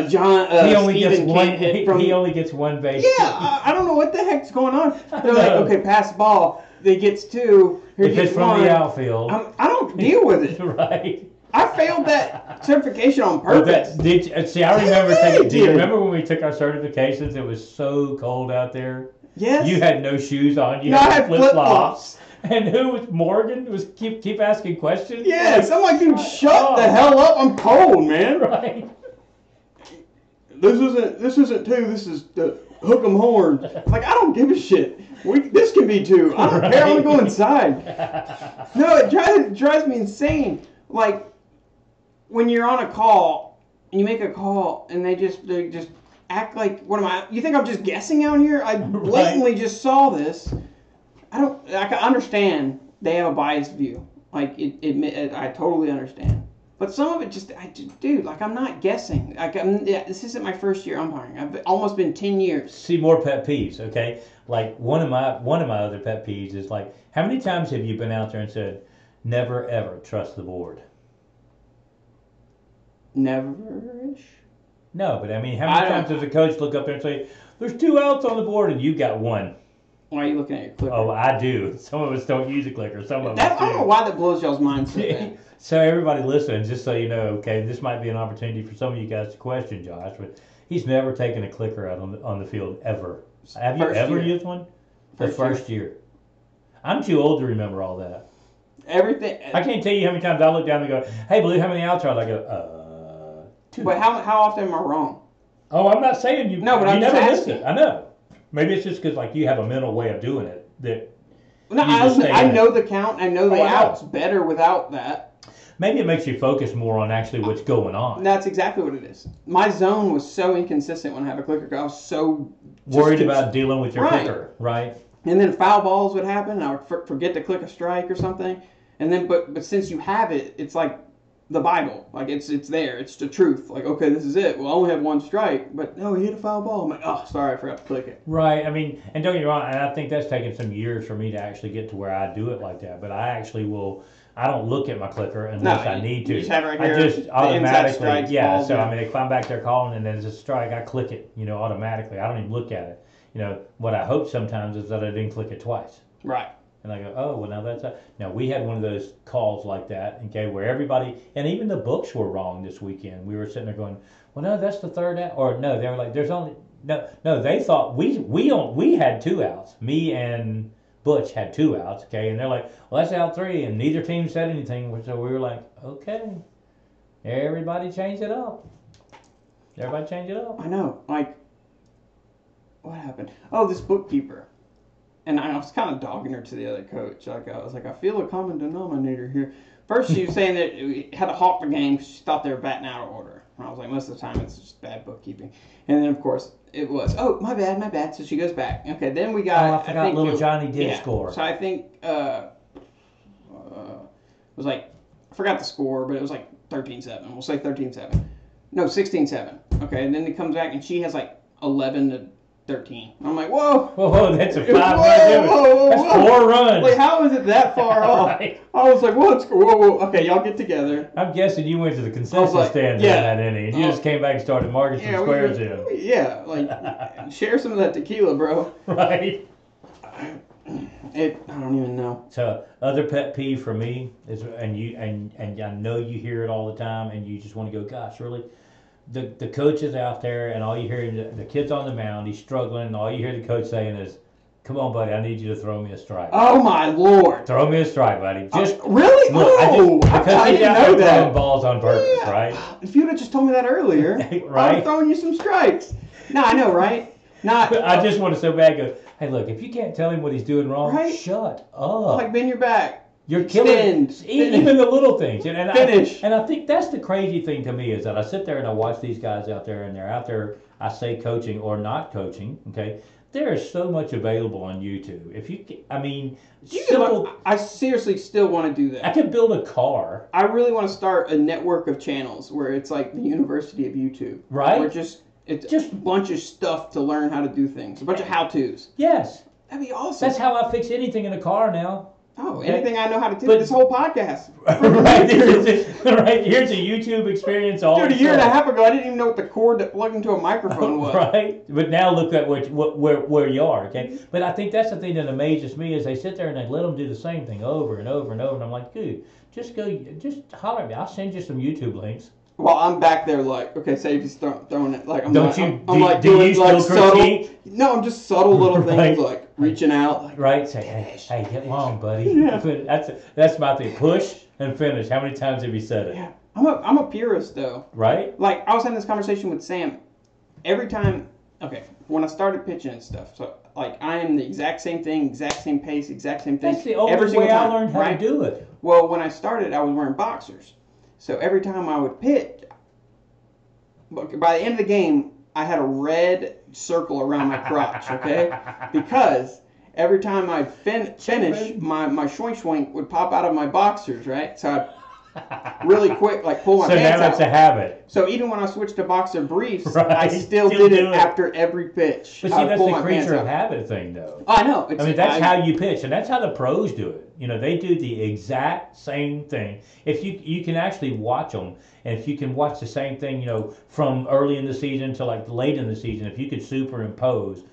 John,
He only
Steven
gets one.
can't hit from.
He only gets one base.
Yeah, I don't know what the heck's going on. They're like,
know.
okay, pass the ball. They gets 2. Here
If it's
gets
from
1.
the outfield.
I don't deal with it.
Right.
I failed that certification on
But
purpose.
see, I remember
Yeah,
taking.
you
Do you
did.
remember when we took our certifications? It was so cold out there.
Yes.
You had no shoes on. You
No, I
had
had
flip
flip-flops.
flops. And who was Morgan? Was keep asking questions?
Yes. I'm like, dude, shut
Oh.
the hell up. I'm cold, man.
Right.
This isn't 2. This is the hook 'em horns. Like, I don't give a shit. This can be 2. I don't care. I want to go inside. No, it drives me insane. Like, when you're on a call and you make a call and they just act like, what am I? You think I'm just guessing out here? I blatantly just saw this. I can understand they have a biased view. Like, I totally understand. But some of it dude, like, I'm not guessing. Like, this isn't my first year umpiring. I've almost been 10 years.
See, more pet peeves, okay? Like one of my other pet peeves is like, how many times have you been out there and said, never ever trust the board?
Never-ish.
No, but I mean, how many times does a coach look up there and say, there's 2 outs on the board and you got 1?
Why are you looking at your clicker?
Oh, I do. Some of us don't use a clicker. Some of
I
us
don't know
do.
why that blows y'all's minds so bad.
So everybody listen, just so you know, okay, this might be an opportunity for some of you guys to question Josh, but he's never taken a clicker out on the field ever. Have you
First
ever
year.
used one? The first year. I'm too old to remember all that.
Everything.
I can't tell you how many times I look down and go, hey, Blue, how many outs are there? I go, 2.
But how often am I wrong?
Oh, I'm not saying you.
No, but
you
I'm just
never missed
asking.
it. I know. Maybe it's just because like you have a mental way of doing it that.
No,
You just stay
I
in it.
know the count. I know the
Oh, I know.
outs better without that.
Maybe it makes you focus more on actually what's going on.
That's exactly what it is. My zone was so inconsistent when I have a clicker. I was so
Worried about dealing with your
Right.
clicker, right?
And then foul balls would happen. And I would forget to click a strike or something. And then, but since you have it, it's like the Bible. Like it's there. It's the truth. Like, okay, this is it. Well, I only have 1 strike, but no, he hit a foul ball. I'm like, oh, sorry, I forgot to click it.
Right. I mean, and don't get me wrong, and I think that's taken some years for me to actually get to where I do it like that. But I actually will. I don't look at my clicker unless I need to.
You just have it right
I
here.
just
the
automatically,
inside strikes,
yeah.
balls,
So
yeah.
I mean, if I'm back there calling and there's a strike, I click it, automatically. I don't even look at it. What I hope sometimes is that I didn't click it twice.
Right.
And I go, oh, well, now that's now we had one of those calls like that, okay, where everybody, and even the books were wrong this weekend. We were sitting there going, well, no, that's the 3rd out, or no, they were like, there's only no. They thought we had 2 outs. Me and Butch had 2 outs, okay, and they're like, well, that's out 3, and neither team said anything. So we were like, okay, Everybody change it up. Everybody change it up.
I know. Like, what happened? Oh, this bookkeeper. And I was kind of dogging her to the other coach. Like, I was like, I feel a common denominator here. First, she was saying that we had to halt the game because she thought they were batting out of order. And I was like, most of the time it's just bad bookkeeping. And then, of course, it was, oh, my bad. So she goes back. Okay, then we got.
I forgot little Johnny did score.
So I think it was like, I forgot the score, but it was like 13-7. We'll say 13-7. No, 16-7. Okay, and then it comes back and she has like 11-13. I'm like, whoa.
Whoa, that's a 5-run difference. That's 4 runs.
Like, how is it that far off?
Right.
I was like, whoa. Okay, y'all get together.
I'm guessing you went to the concession stand in that inning, and you just came back and started marking some squares in.
Yeah, like, share some of that tequila, bro.
Right.
I don't even know.
So, other pet peeve for me is, and I know you hear it all the time, and you just want to go, gosh, really? The coach is out there, and all you hear, the kid's on the mound, he's struggling, and all you hear the coach saying is, come on, buddy, I need you to throw me a strike.
Oh, my Lord.
Throw me a strike, buddy. Just
really?
Look, because he's out there throwing balls on purpose, right?
If you would have just told me that earlier,
right?
I'd throwing you some strikes. No, I know, right?
I just want to so bad go, hey, look, if you can't tell him what he's doing wrong,
right?
Shut up.
Like, bend your back.
You're killing even the little things. And
Finish.
I think that's the crazy thing to me is that I sit there and I watch these guys out there, and they're out there, I say coaching or not coaching, okay? There is so much available on YouTube. If you, I mean,
I seriously still want to do that.
I could build a car.
I really want to start a network of channels where it's like the University of YouTube.
Right.
Where it's just a bunch of stuff to learn how to do things. A bunch of how-tos.
Yes.
That'd be awesome.
That's how I fix anything in a car now.
Oh, anything I know how to do. This whole podcast.
Right. Right. Here's a YouTube experience.
Dude, a year and a half ago, I didn't even know what the cord that plugged into a microphone was.
Right. But now look at where you are. Okay. But I think that's the thing that amazes me is they sit there and they let them do the same thing over and over and over. And I'm like, dude, just holler at me. I'll send you some YouTube links.
Well, I'm back there like, okay, say if he's throwing it like I'm
Don't
not,
you?
I'm like
do
doing
you
like
still critique?
subtle. No, I'm just subtle little things
Right.
like reaching out. Like,
right. Say, hey, get long, buddy.
Yeah.
That's my thing. Push and finish. How many times have you said it?
Yeah. I'm a purist though.
Right.
Like I was having this conversation with Sam. Every time, okay, when I started pitching and stuff, so like I am the exact same thing, exact same pace, exact same thing.
That's the only
every single
way I
time,
learned how to do it.
Well, when I started, I was wearing boxers, so every time I would pitch, by the end of the game, I had a red circle around my crotch, okay? Because every time I'd finish, my shoink would pop out of my boxers, right? So I'd really quick, like pull my pants out.
So now it's a habit.
So even when I switched to boxer briefs,
Right.
I still did it after every pitch.
But see, that's the creature of habit thing, though.
Oh, I know.
I mean, that's how you pitch, and that's how the pros do it. You know, they do the exact same thing. If you can actually watch them, and if you can watch the same thing, you know, from early in the season to like late in the season, if you could superimpose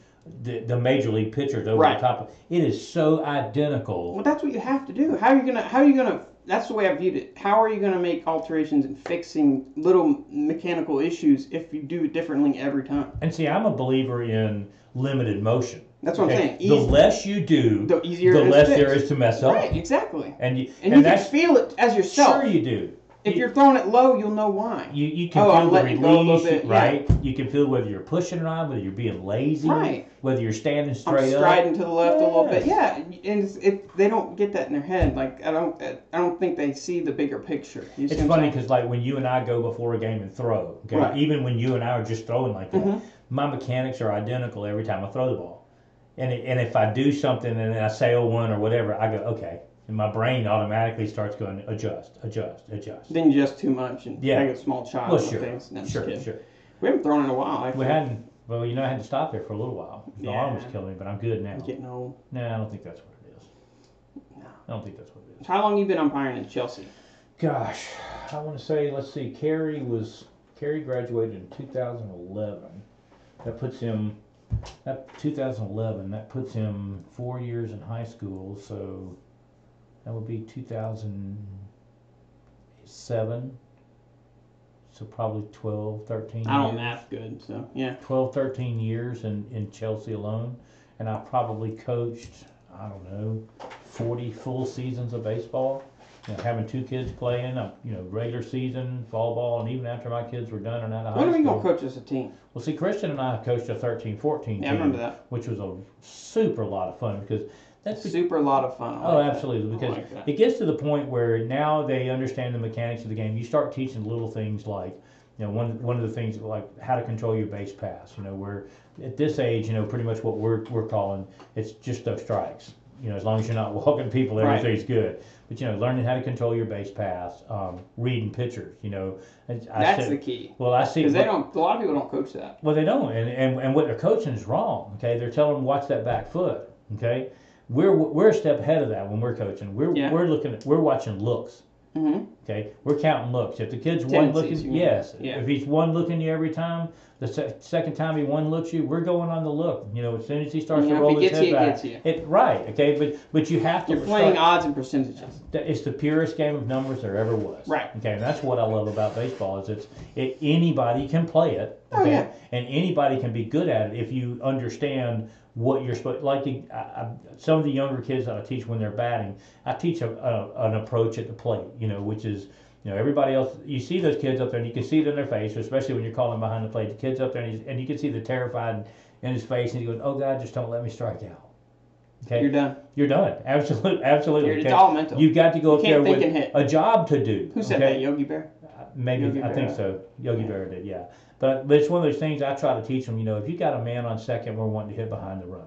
the major league pitchers over the top of it is so identical.
Well, that's what you have to do. How are you gonna? That's the way I viewed it. How are you gonna make alterations and fixing little mechanical issues if you do it differently every time?
And see, I'm a believer in limited motion.
That's what I'm saying.
The less you do,
the easier
the less there is to mess up.
Right, exactly.
And you
can feel it as yourself.
Sure you do.
If you're throwing it low, you'll know why.
You can feel the release, right?
Yeah.
You can feel whether you're pushing around, whether you're being lazy,
right?
Whether you're standing straight up.
Striding to the left a little bit. Yeah, and they don't get that in their head. Like I don't think they see the bigger picture.
It's funny because like when you and I go before a game and throw, okay,
right.
Even when you and I are just throwing like that, my mechanics are identical every time I throw the ball. And if I do something and I say 0-1 or whatever, I go okay. And my brain automatically starts going adjust.
Then you adjust too much and take a small child.
Well, sure.
Things. No,
Sure.
We haven't thrown in a while. Actually.
We hadn't. Well, you know, I had to stop there for a little while. The arm was killing me, but I'm good now.
I'm getting old.
No, I don't think that's what it is. No. I don't think that's what it is.
How long have you been umpiring in Chelsea?
Gosh, I want to say, let's see, Kerry graduated in 2011. That puts him, 2011, that puts him 4 years in high school, so that would be 2007. So probably 12, 13 years.
I don't math good, so yeah.
12, 13 years in Chelsea alone. And I probably coached, I don't know, 40 full seasons of baseball. having 2 kids playing, regular season, fall ball, and even after my kids were done and out of high
When are we
school.
going to coach as a team?
Well, see, Christian and I coached a 13-14 team.
Yeah, I remember that.
Which was a super lot of fun because that's
Super lot of fun.
Oh, absolutely, because
that.
it gets to the point where now they understand the mechanics of the game. You start teaching little things like, one of the things like how to control your base pass. Where at this age, pretty much what we're calling, it's just those strikes. As long as you're not walking people, everything's good. But learning how to control your base pass, reading pitchers.
That's the key.
Well, I see
because they don't. A lot of people don't coach that.
Well, they don't, and what they're coaching is wrong. Okay, they're telling them watch that back foot. Okay, we're a step ahead of that when we're coaching. We're watching looks.
Mm-hmm.
Okay, we're counting looks. If the kid's one looking, yes.
Yeah.
If he's one looking you every time, the second time he one looks you, we're going on the look. As soon as he starts to roll his head back, right. Okay, but you have to.
You're playing odds and percentages.
It's the purest game of numbers there ever was.
Right.
Okay, and that's what I love about baseball is anybody can play it. Okay?
Oh yeah.
And anybody can be good at it if you understand what you're supposed. Like some of the younger kids that I teach when they're batting, I teach an approach at the plate. Which is. Everybody else, you see those kids up there, and you can see it in their face, especially when you're calling behind the plate. The kid's up there, and you can see the terrified in his face, and he goes, "Oh God, just don't let me strike out." Okay,
you're done.
You're done. Absolutely. Okay?
It's all mental.
You've got to go up there with
hit.
a job to do.
Who said that? Yogi Bear.
Maybe
Yogi
I
Bear.
think so. Yogi Bear did, yeah. But it's one of those things I try to teach them. If you got a man on second, we're wanting to hit behind the runner.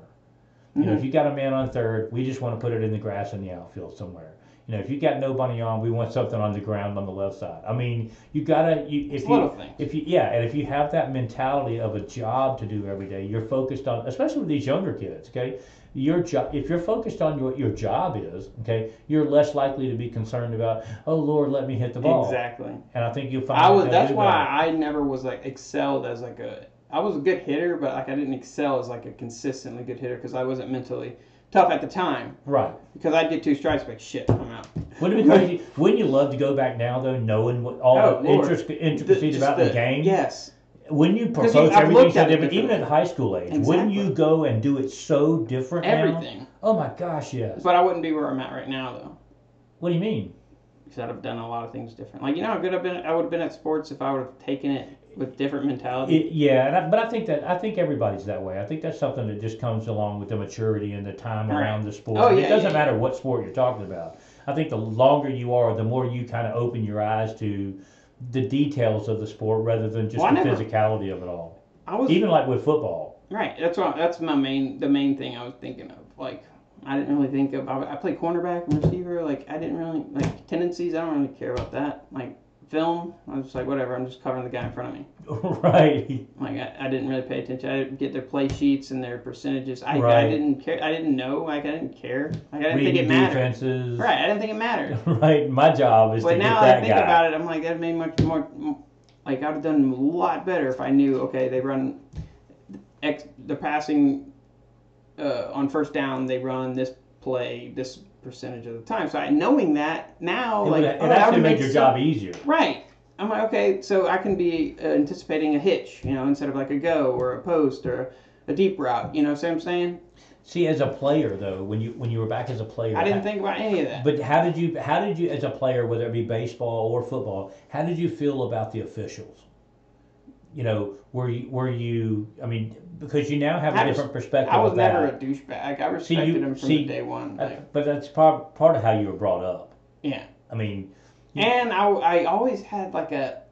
If you got a man on third, we just want to put it in the grass in the outfield somewhere. If you got nobody on, we want something on the ground on the left side. I mean, you gotta.
Little things.
And if you have that mentality of a job to do every day, you're focused on, especially with these younger kids. Okay, your job. If you're focused on what your job is, okay, you're less likely to be concerned about, oh Lord, let me hit the ball.
Exactly.
And I think you'll find
that's why I never was excelled as I was a good hitter, but I didn't excel as a consistently good hitter because I wasn't mentally tough at the time.
Right.
Because I'd get 2 strikes, shit, I'm out.
Wouldn't it be crazy? Wouldn't you love to go back now, though, knowing what all the intricacies about the game?
Yes.
Wouldn't you propose everything so different, even at high school age?
Exactly.
Wouldn't you go and do it so different
Everything.
now? Oh, my gosh, yes.
But I wouldn't be where I'm at right now, though.
What do you mean?
Because I'd have done a lot of things different. How good I would have been at sports if I would have taken it with different mentality.
But I think everybody's that way. I think that's something that just comes along with the maturity and the time around the sport.
Oh, yeah,
it doesn't matter what sport you're talking about. I think the longer you are, the more you kind of open your eyes to the details of the sport rather than just the physicality of it all. Even like with football.
Right. That's the main thing I was thinking of. I didn't really think of. I play cornerback and receiver. I didn't really tendencies. I don't really care about that. Film, I was just whatever. I'm just covering the guy in front of me.
Right.
I didn't really pay attention. I didn't get their play sheets and their percentages. I didn't care. I didn't know. I didn't care. I didn't think it mattered.
Defenses.
Right. I didn't think it mattered.
Right. My job is to get that guy.
But now I think about it, I'm that made much more. I'd have done a lot better if I knew. Okay, they run the passing on first down. They run this play this percentage of the time. So knowing that now,
it actually made your job easier.
Right. I'm okay, so I can be anticipating a hitch, instead of a go or a post or a deep route. See what I'm saying?
See, as a player though, when you were back as a player,
I didn't think about any of that.
But how did you as a player, whether it be baseball or football, how did you feel about the officials? Were you? I mean, because you now have a different perspective.
I was never a douchebag. I respected him from day one.
But that's part of how you were brought up.
Yeah.
I mean.
And I always had a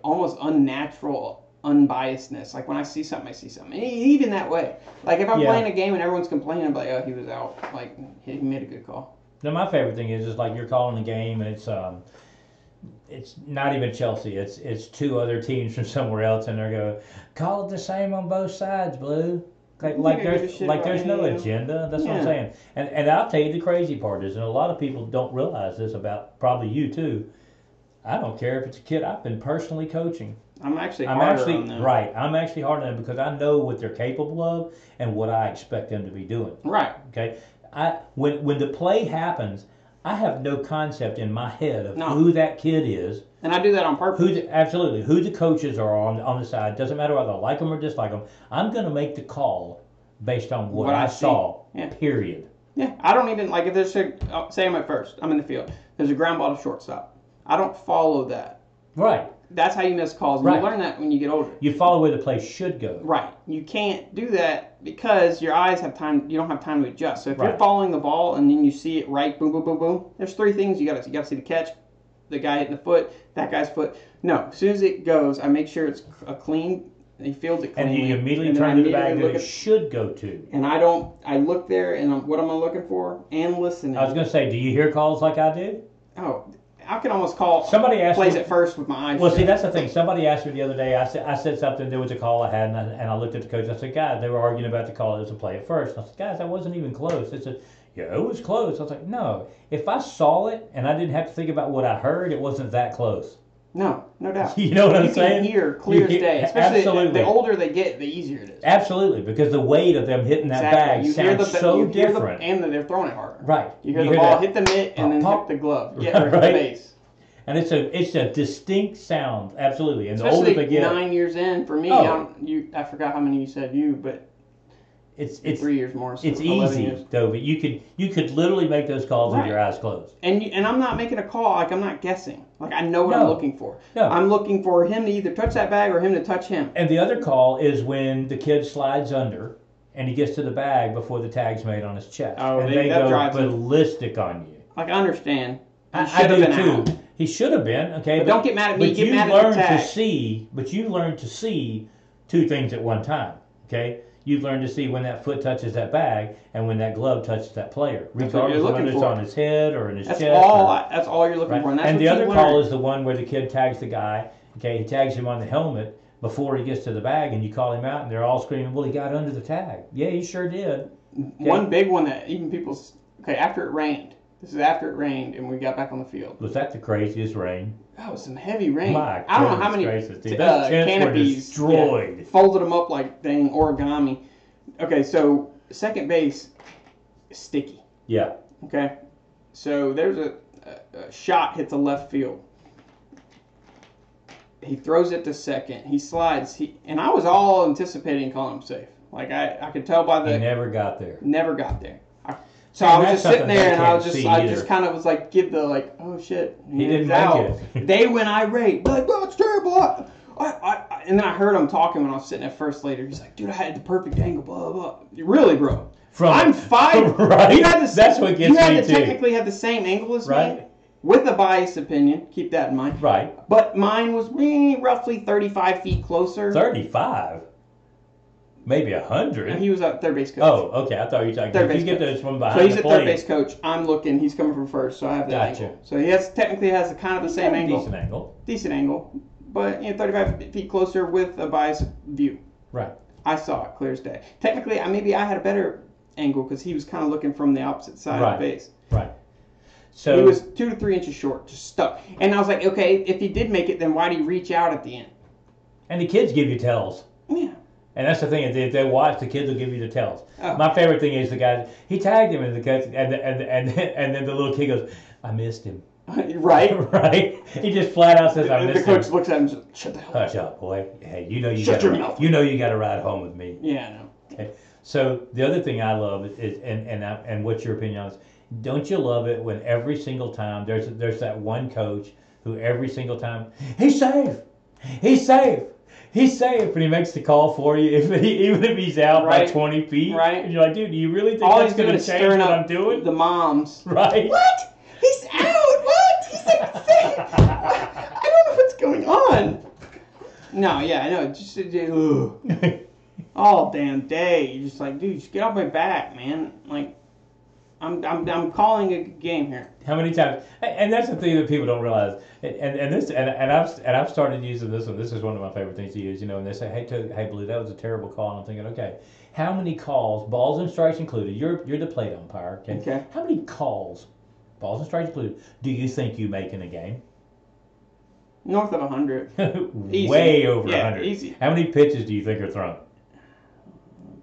almost unnatural unbiasedness. When I see something, I see something. Even that way. If I'm playing a game and everyone's complaining, I'm oh, he was out. He made a good call.
Now my favorite thing is you're calling the game and it's not even Chelsea. It's 2 other teams from somewhere else, and they're going, call it the same on both sides, Blue. There's no agenda. That's what I'm saying. And I'll tell you the crazy part is, and a lot of people don't realize this about probably you too. I don't care if it's a kid. I've been personally coaching.
I'm actually harder on them.
Right. I'm actually harder on them because I know what they're capable of and what I expect them to be doing.
Right.
Okay. When the play happens, I have no concept in my head of who that kid is.
And I do that on purpose.
Absolutely. Who the coaches are on the side. Doesn't matter whether I like them or dislike them. I'm going to make the call based on what I saw.
Yeah.
Period.
Yeah, I don't even, like, if there's say I'm at first, I'm in the field. There's a ground ball to shortstop. I don't follow that.
Right.
That's how you miss calls. And
Right.
you learn that when you get older.
You follow where the play should go.
Right. You can't do that because your eyes have time. You don't have time to adjust. So if you're
Right.
following the ball and then you see it right, boom, boom, boom, boom. There's three things you got to see. You got to see the catch, the guy hitting the foot, that guy's foot. No. As soon as it goes, I make sure it's a clean. He fields it
And
cleanly.
you immediately
then
turn
I
to the bag
immediately
that it should go to.
And I look there and what am I looking for? And listening.
I was going to say, do you hear calls like I do?
Oh, I can almost call
Somebody asked
plays
me,
at first with my eyes
well,
shut.
see, that's the thing. Somebody asked me the other day, I said something, there was a call I had, and I looked at the coach. I said, guys, they were arguing about the call as a play at first. And I said, guys, that wasn't even close. They said, yeah, it was close. I was like, no. If I saw it and I didn't have to think about what I heard, it wasn't that close.
No doubt.
You know what I'm
You
saying?
can hear clear as day. Especially
absolutely.
the older they get, the easier it is.
Absolutely, because the weight of them hitting that bag
You hear
sounds so
you hear
different.
and they're throwing it harder.
Right.
You hear the ball
that
hit the mitt and then
pop,
hit the glove. Yeah, or hit the
right.
base.
And it's a distinct sound, absolutely. And the
Especially
older they get,
9 years in for me.
Oh.
I forgot how many you said but
it's
3 years more. So
it's
11
easy
years.
though. But you could literally make those calls with
Right.
your eyes closed.
And I'm not making a call. Like, I'm not guessing. Like, I know what I'm
No.
looking for.
No.
I'm looking for him to either touch that bag or him to touch him.
And the other call is when the kid slides under and he gets to the bag before the tag's made on his chest,
Oh,
and
that
they go
drives him.
ballistic on you.
Like, I understand. He
I
should have
do
been
too.
out.
He should have been, okay.
But don't get mad at me,
But
get
you
mad at the
learn to
tag.
see. But you learn to see two things at one time. Okay. You've learned to see when that foot touches that bag and when that glove touches that player,
That's what
regardless
you're
of whether
looking
it's
for.
on his head or in his
That's
chest.
that's all you're looking
Right?
for. And, that's
And
what
the
you
other
learn.
call is the one where the kid tags the guy. Okay, he tags him on the helmet before he gets to the bag, and you call him out, and they're all screaming, "Well, he got under the tag." Yeah, he sure did. Okay.
One big one that even after it rained. This is after it rained and we got back on the field.
Was that the craziest rain?
That was some heavy rain.
My
I don't know how
goodness
many
gracious, dude. Those tents were
canopies
destroyed.
folded them up like dang origami. Okay, so second base is sticky.
Yeah.
Okay, so there's a shot hits a left field. He throws it to second. He slides. And I was all anticipating calling him safe. Like I could tell by
He
the
never got there.
never got there. So
And
I was
that's
just sitting
something
there
they
and
can't see
I
either.
just kind of was like give the like oh shit
He didn't
he's
make
out.
it.
They went irate like oh it's terrible. And then I heard him talking when I was sitting at first later. He's like, dude, I had the perfect angle, blah, blah. Really, bro? I'm 5.
Right.
You had
That's what gets
you had
me
to
too.
technically have the same angle as me,
Right.
with a biased opinion. Keep that in mind.
Right.
But mine was roughly 35 feet closer.
35. Maybe 100.
And he was at third base coach.
Oh, okay. I thought you were talking.
Third
If you
base
get
coach.
those from
So
behind
he's
the
at
plate.
third base coach. I'm looking. He's coming from first, so I have that
Gotcha.
angle. So he technically has kind of the same angle.
Decent angle.
But 35 feet closer with a biased view.
Right.
I saw it clear as day. Technically, maybe I had a better angle because he was kind of looking from the opposite side of the base.
Right. So
he was 2 to 3 inches short, just stuck. And I was like, okay, if he did make it, then why did he reach out at the end?
And the kids give you tells.
Yeah.
And that's the thing. If they watch, the kids will give you the tells.
Oh.
My favorite thing is the guy. He tagged him, and the guy, and then the little kid goes, "I missed him."
Right.
Right. He just flat out says, "I
The
missed
coach
him."
looks at him and says, shut the hell up.
Hush up, boy. Hey, you know you
Shut
got
your mouth.
you know you got to ride home with me.
Yeah, I know.
Okay. So the other thing I love is, and what's your opinion on this? Don't you love it when every single time there's that one coach who every single time he's safe, he's safe, he's safe, and he makes the call for you even if he's out by 20 feet.
Right.
And you're like, dude, do you really think
All
that's
he's doing
going
is
to change
stirring
what
up
I'm doing?
the moms.
Right.
What? He's out. What? He's safe. I don't know what's going on. No, yeah, I know. Just all damn day. You're just like, dude, just get off my back, man. Like, I'm calling a game here.
How many times? And that's the thing that people don't realize. And I've started using this one. This is one of my favorite things to use. You know, and they say, hey, Blue, that was a terrible call. And I'm thinking, okay, how many calls, balls and strikes included? You're the plate umpire. Okay. How many calls, balls and strikes included, do you think you make in a game?
North of 100.
Way over 100.
Easy.
How many pitches do you think are thrown?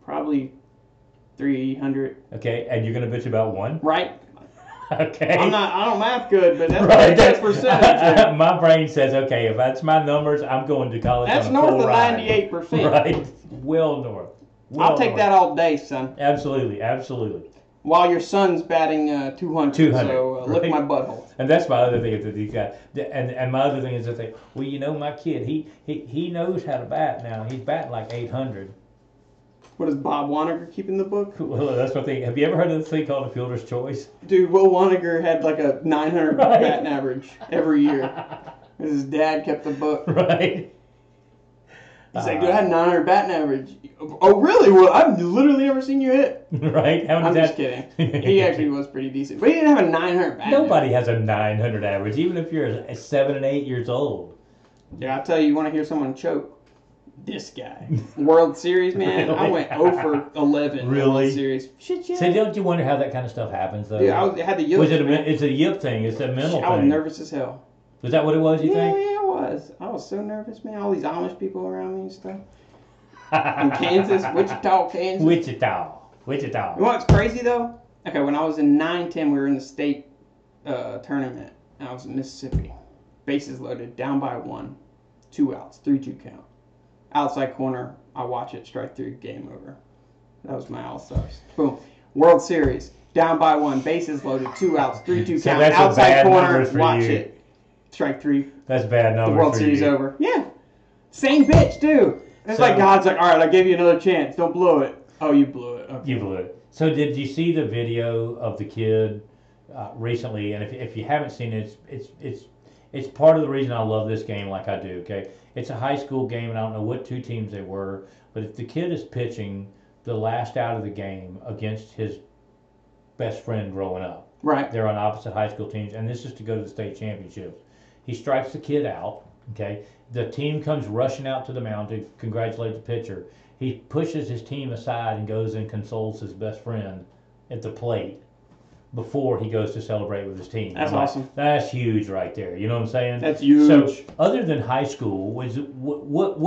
Probably 300.
Okay, and you're gonna bitch about one?
Right.
Okay.
I don't math good, but that's
right.
That's percentage.
My brain says, okay, if that's my numbers, I'm going to college.
That's
on a
north
full
of
ride.
98%.
Right. Well north.
I'll take that all day, son.
Absolutely, absolutely.
while your son's batting 200.
200,
So lick
right?
my butthole.
And that's my other thing is that these guys, and my other thing is that my kid, he knows how to bat now. He's batting like 800.
What does Bob Wanneker keep in the book?
Well, that's what they. Have you ever heard of this thing called a fielder's choice?
Dude, Will Wanneker had like a 900
Right.
batting average every year. Because his dad kept the book.
Right.
He's like, dude, I had 900 batting average. Oh, really? Well, I've literally never seen you hit.
Right?
I'm just kidding. He actually was pretty decent. But he didn't have a 900 batting
Nobody
average.
has a 900 average, even if you're 7 and 8 years old.
Yeah, I'll tell you, you want to hear someone choke? This guy. World Series, man.
Really?
I went 0 for 11 in the
Really?
World Series. Shit, yeah.
So don't you wonder how that kind of stuff happens, though?
Dude, I had the yips.
Was it
man.
it's a yip thing? It's a mental
I was
thing.
nervous as hell.
Was that what it was? You
Yeah,
think?
yeah, I was. I was so nervous, man. All these Amish people around me and stuff. In Kansas, Wichita, Kansas.
Wichita.
You know what's crazy though? Okay, when I was in 9-10, we were in the state tournament. And I was in Mississippi. Bases loaded, down by 1, 2 outs, 3-2 count. Outside corner, I watch it, strike 3, game over. That was my all-stars. Boom. World Series, down by 1, bases loaded, 2 outs, 3-2
So
count.
that's a
Outside
bad
corner,
number for
watch
you.
it. Strike 3,
That's bad
the
number
World
for
Series
you.
over. Yeah. Same bitch, too. It's
So-
like God's like, all right, I gave you another chance. Don't blow it. Oh, you blew it. Okay.
You blew it. So did you see the video of the kid recently? And if you haven't seen it, it's part of the reason I love this game like I do. Okay, it's a high school game, and I don't know what 2 teams they were, but if the kid is pitching the last out of the game against his best friend growing up,
Right.
they're on opposite high school teams, and this is to go to the state championships. He strikes the kid out. Okay, the team comes rushing out to the mound to congratulate the pitcher. He pushes his team aside and goes and consoles his best friend at the plate before he goes to celebrate with his team.
That's
I'm like,
awesome.
That's huge right there. You know what I'm saying?
That's huge.
So, other than high school, what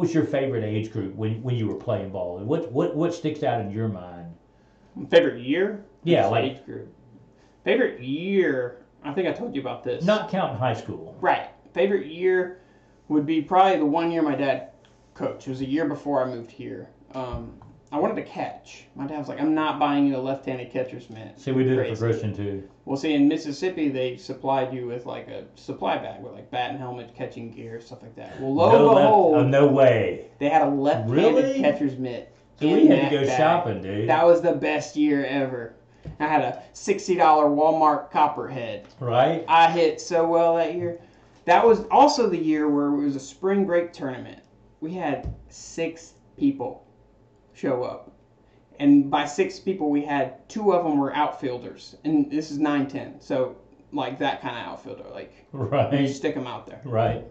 was your favorite age group when you were playing ball? And what sticks out in your mind?
Favorite year?
Yeah,
Just
like
age group. Favorite year, I think I told you about this.
not counting high school.
Right. Favorite year would be probably the 1 year my dad coached. It was a year before I moved here. I wanted to catch. My dad was like, I'm not buying you a left-handed catcher's mitt.
See, we did it
Crazy.
for Christian too.
Well, see, in Mississippi, they supplied you with like a supply bag with like bat and helmet, catching gear, stuff like that. Well, lo and behold,
No way.
they had a left-handed
Really?
catcher's mitt.
So
in
we had
that
to go
bag.
shopping, dude.
That was the best year ever. I had a $60 Walmart Copperhead.
Right?
I hit so well that year. That was also the year where it was a spring break tournament. We had 6 people show up. And by 6 people, we had 2 of them were outfielders. And this is 9-10. So, like that kind of outfielder. Like, you
Right.
stick them out there.
Right.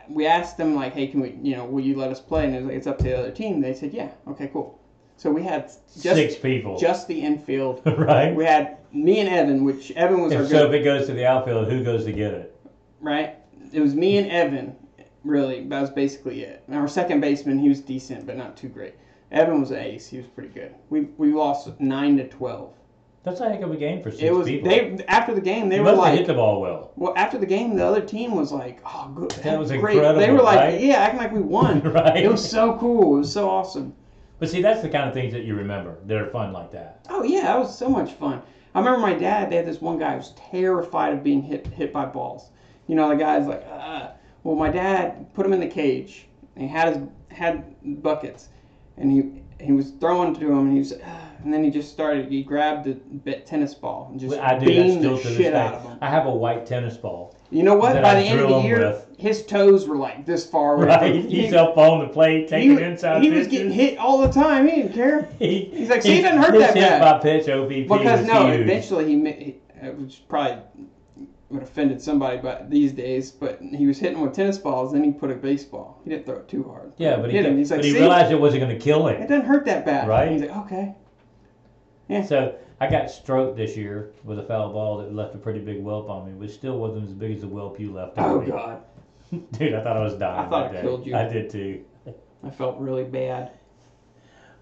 We asked them, like, hey, can we, will you let us play? And it was like, it's up to the other team. They said, yeah, okay, cool. So we had just
6 people.
just the infield.
Right.
We had me and Evan, which Evan was our
If
good.
it goes to the outfield, who goes to get it?
Right? It was me and Evan, really. That was basically it. And our second baseman, he was decent, but not too great. Evan was an ace. He was pretty good. We lost 9-12.
That's a heck of a game for 6
It was
people.
they after the game they
You
were
must have
like,
hit the ball well.
well, after the game the other team was like, oh good,
That was
great.
incredible,
They were like,
right?
yeah, acting like we won.
Right.
It was so cool. It was so awesome.
But see, that's the kind of things that you remember that are fun like that.
Oh yeah, that was so much fun. I remember my dad. They had this one guy who was terrified of being hit by balls. The guy's like, well, my dad put him in the cage. And he had buckets, and he was throwing to him, and and then he grabbed the tennis ball and just
I do that
beamed
still
the
to this
shit
day.
out of him.
I have a white tennis ball.
You know what?
that
By
I
the end of
drill
the
'em
year,
with.
his toes were like this far away.
Right? He's up on the plate, taking inside
he was
pitches.
getting hit all the time. He didn't care. He's like, see, he doesn't hurt
his
that
hit
bad.
by pitch OBP
Because
was
no,
huge.
eventually which probably would have offended somebody but these days, but he was hitting with tennis balls, then he put a baseball. He didn't throw it too hard.
Yeah, but
hit him. He's like,
but he
see?
realized it wasn't going to kill
It
him.
doesn't hurt that bad.
Right.
He's like, okay. Yeah.
So I got stroked this year with a foul ball that left a pretty big whelp on me, but still wasn't as big as the whelp you left on
Oh
me.
God.
Dude, I thought I was dying.
I thought
that
it
day.
killed you.
I did too.
I felt really bad.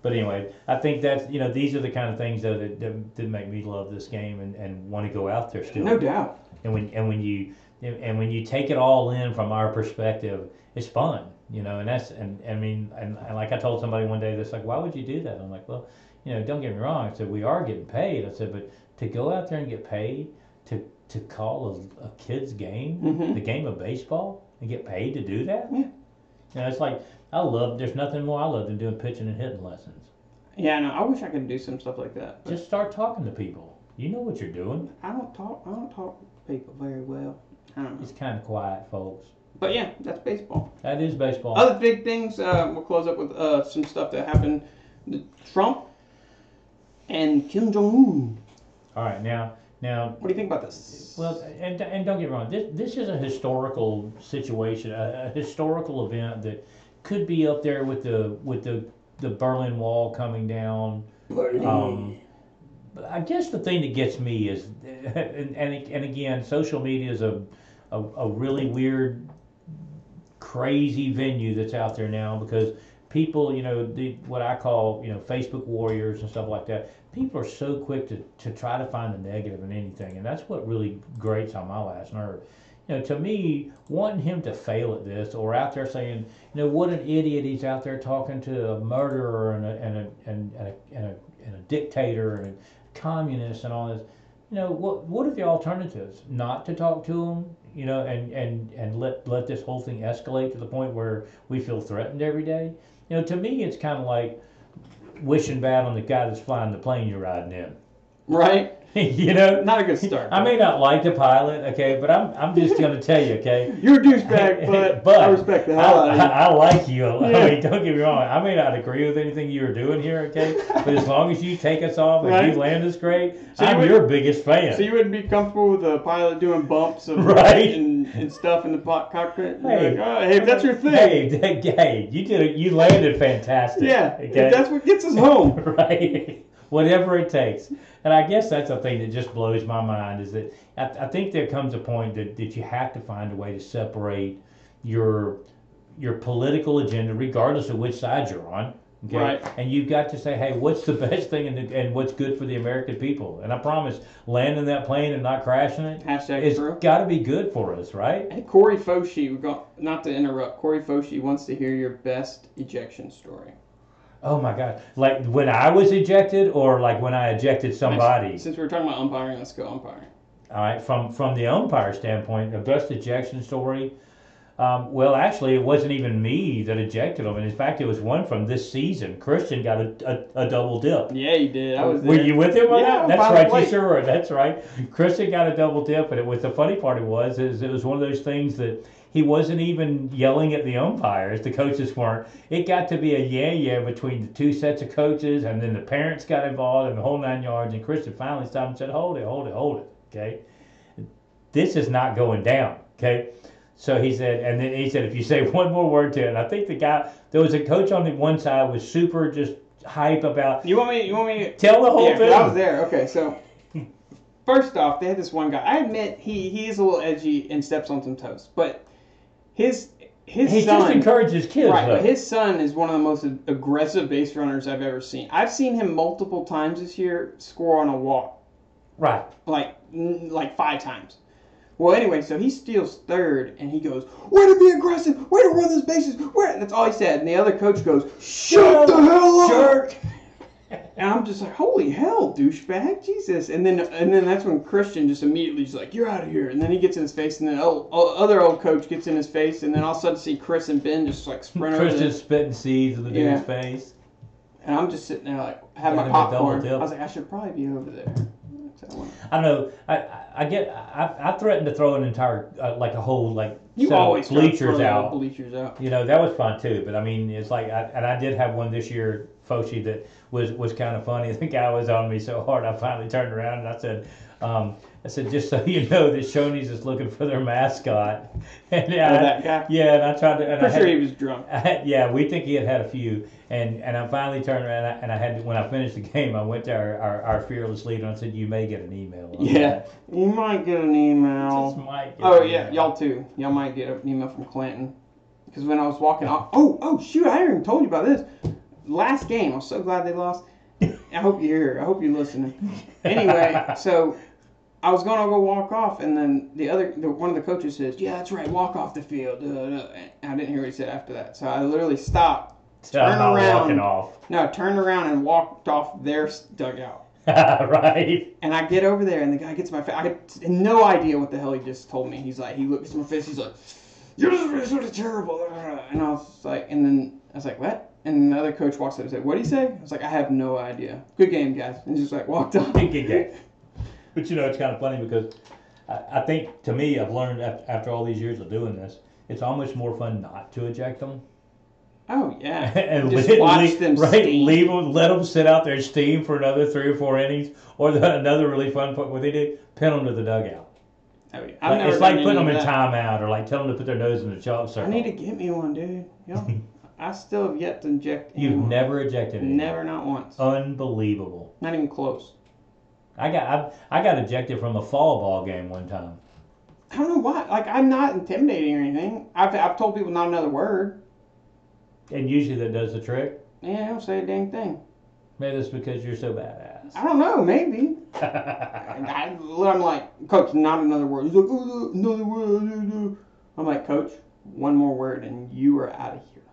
But anyway, I think that's these are the kind of things though that make me love this game and want to go out there still.
No doubt.
And when you take it all in from our perspective, it's fun, and that's and like I told somebody one day that's like, why would you do that? I'm like, well, don't get me wrong. I said, we are getting paid. I said, but to go out there and get paid to call a kid's game, the game of baseball, and get paid to do that?
Yeah.
It's like, there's nothing more I love than doing pitching and hitting lessons.
Yeah, no, I wish I could do some stuff like that.
Just start talking to people. You know what you're doing.
I don't talk to people very well. I don't know.
It's kind of quiet, folks.
But yeah, that's baseball.
That is baseball.
Other big things, we'll close up with some stuff that happened. Trump and Kim Jong-un.
All right, now,
what do you think about this?
well, and don't get me wrong. This is a historical situation, a historical event that could be up there with the Berlin Wall coming down. But I guess the thing that gets me is, and again, social media is a really weird, crazy venue that's out there now, because people, what I call, Facebook warriors and stuff like that. People are so quick to try to find the negative in anything, and that's what really grates on my last nerve. To me, wanting him to fail at this, or out there saying, what an idiot, he's out there talking to a murderer and a dictator and a communist and all this. What are the alternatives? Not to talk to him, and let this whole thing escalate to the point where we feel threatened every day. To me, it's kind of like wishing bad on the guy that's flying the plane you're riding in.
Right?
Not
a good start.
I may not like the pilot, okay, but I'm just gonna tell you, okay.
You're a douchebag, but I respect the hell out of you.
I like you. I mean, don't get me wrong. I may not agree with anything you were doing here, okay, but as long as you take us off and you land us great, so I'm your biggest fan.
So you wouldn't be comfortable with a pilot doing bumps of and stuff in the cockpit?
Hey,
hey, if that's your thing.
Hey, you landed fantastic.
Yeah,
okay?
if that's what gets us home.
Right. Whatever it takes. And I guess that's the thing that just blows my mind, is that I think there comes a point that you have to find a way to separate your political agenda, regardless of which side you're on. Okay?
Right.
And you've got to say, hey, what's the best thing and what's good for the American people? And I promise, landing that plane and not crashing it, it's got to be good for us, right?
Hey, Corey Foshi, not to interrupt, Corey Foshi wants to hear your best ejection story.
Oh my God! Like when I was ejected, or like when I ejected somebody?
Since we're talking about umpiring, let's go umpiring.
All right, from the umpire standpoint, the best ejection story. Well, actually, it wasn't even me that ejected him, and in fact, it was one from this season. Christian got a double dip.
Yeah, he did. I was there.
Were you with him on that? That's right, you sure were. That's right. Christian got a double dip, and the funny part is it was one of those things that he wasn't even yelling at the umpires. The coaches weren't. It got to be a yeah between the two sets of coaches, and then the parents got involved and the whole 9 yards. And Christian finally stopped and said, hold it. Okay, this is not going down. Okay. So he said, and then he said, if you say one more word to it, and I think there was a coach on the one side was super just hype about.
You want me to
tell the whole thing?
I was there. Okay, so first off, they had this one guy. I admit he is a little edgy and steps on some toes, but his son,
just encourages kids,
right?
though.
But his son is one of the most aggressive base runners I've ever seen. I've seen him multiple times this year score on a walk,
right?
Like 5 times. Well, anyway, so he steals third, and he goes, way to be aggressive, way to run those bases, that's all he said. And the other coach goes, shut the hell up, jerk. And I'm just like, holy hell, douchebag, Jesus. And then that's when Christian just immediately just like, you're out of here. And then he gets in his face, and then other old coach gets in his face, and then all of a sudden see Chris and Ben just like sprint over there.
Christian spitting seeds in the dude's face.
And I'm just sitting there like, having my popcorn. I was like, I should probably be over there.
I don't know. I threatened to throw an entire like a whole like
you
set
always
of bleachers out.
Bleachers out.
That was fun too. But I mean, it's like I did have one this year, Foshi, that was kind of funny. The guy was on me so hard, I finally turned around and I said, just so you know, that Shoney's is looking for their mascot. And
that guy?
Yeah, and I tried to. And
I'm sure he was drunk.
Yeah, we think he had a few. And I finally turned around and I had when I finished the game, I went to our fearless leader and I said, you may get an email.
Yeah, you might get an email.
Just might get
an email. Y'all too. Y'all might get an email from Clinton. Because when I was walking off, oh shoot, I haven't even told you about this. Last game, I was so glad they lost. I hope you're here. I hope you're listening. Anyway, so I was going to go walk off, and then one of the coaches says, yeah, that's right, walk off the field. And I didn't hear what he said after that. So I literally stopped turned
not
around.
walking off.
No, turned around and walked off their dugout.
Right.
And I get over there, and the guy gets my face. I had no idea what the hell he just told me. He's like, he looks at my face. He's like, "You're just sort of terrible." And I was like, and then I was like, "What?" And the other coach walks up and said, "What did he say?" I was like, "I have no idea." Good game, guys. And just like walked off.
Good game. But you know, it's kind of funny because I think to me, I've learned after all these years of doing this, it's almost more fun not to eject them.
Oh yeah,
And
just watch them steam.
Leave them, let them sit out there and steam for another 3 or 4 innings, or another really fun part what they do, pin them to the dugout.
Oh, yeah.
It's like putting them in timeout, or like telling them to put their nose in the chalk circle.
I need to get me one, dude. I still have yet to eject anyone.
You've never ejected anyone?
Never, not once.
Unbelievable.
Not even close.
I got ejected from a fall ball game one time.
I don't know why. Like, I'm not intimidating or anything. I've told people not another word. And
usually that does the trick.
Yeah, I don't say a dang thing.
Maybe that's because you're so badass.
I don't know, maybe. I'm like, "Coach, not another word." He's like, "Oh, another word." I'm like, "Coach, one more word and you are out of here."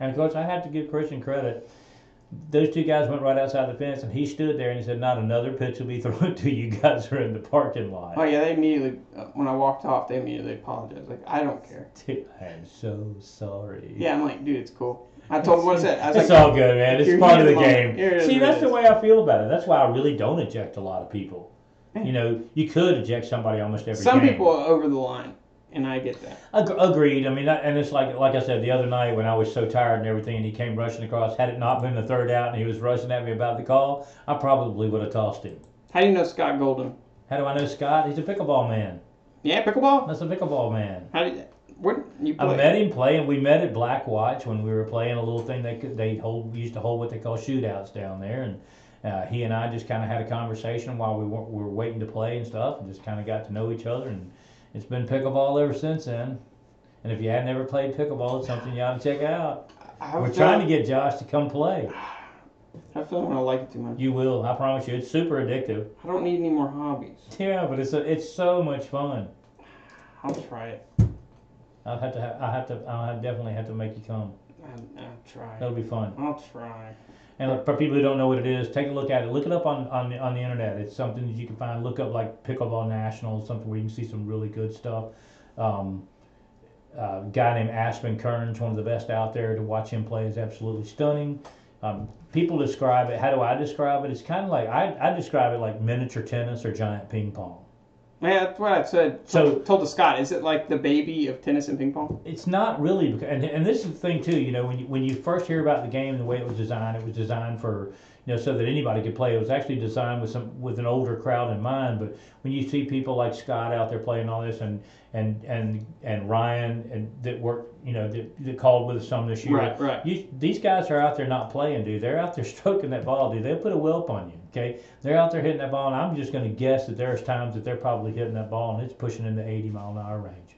And Coach, I have to give Christian credit. Those 2 guys went right outside the fence, and he stood there and he said, "Not another pitch will be thrown to you guys are in the parking lot."
Oh yeah, they immediately, when I walked off, they immediately apologized. Like, I don't care.
Dude, I am so sorry.
Yeah, I'm like, dude, it's cool. I told him what I said. I was
it's
like,
all good, man. It's part of the game. See, that's the
is.
way I feel about it. That's why I really don't eject a lot of people. You know, you could eject somebody almost every
Some
game.
people are over the line, and I get that.
Agreed. I mean, and it's like I said the other night when I was so tired and everything, and he came rushing across. Had it not been the 3rd out, and he was rushing at me about the call, I probably would have tossed him.
How do you know Scott Golden?
How do I know Scott? He's a pickleball man.
Yeah, pickleball.
That's a pickleball man.
What you play?
I met him playing. We met at Black Watch when we were playing a little thing they used to hold what they call shootouts down there, and he and I just kind of had a conversation while we were waiting to play and stuff, and just kind of got to know each other, and it's been pickleball ever since then. And if you hadn't ever played pickleball, it's something you ought to check out. We're trying to get Josh to come play.
I feel like I like it too much.
You will, I promise you. It's super addictive.
I don't need any more hobbies.
Yeah, but it's so much fun.
I'll try it.
I'll definitely have to make you come.
I'll try.
That'll be fun.
I'll try.
And for people who don't know what it is, take a look at it. Look it up on the internet. It's something that you can find. Look up like Pickleball National, something where you can see some really good stuff. A guy named Aspen Kearns, one of the best out there. To watch him play is absolutely stunning. People describe it. How do I describe it? It's kind of like I describe it like miniature tennis or giant ping pong.
Yeah, that's what I said. Told to Scott. Is it like the baby of tennis and ping pong?
It's not really, and this is the thing too. You know, when you first hear about the game, the way it was designed for, you know, so that anybody could play. It was actually designed with an older crowd in mind. But when you see people like Scott out there playing all this, and Ryan and that worked, you know, that called with us some this year.
Right.
These guys are out there not playing, dude. They're out there stroking that ball, dude. They'll put a whelp on you. Okay, they're out there hitting that ball, and I'm just going to guess that there's times that they're probably hitting that ball and it's pushing in the 80-mile-an-hour range.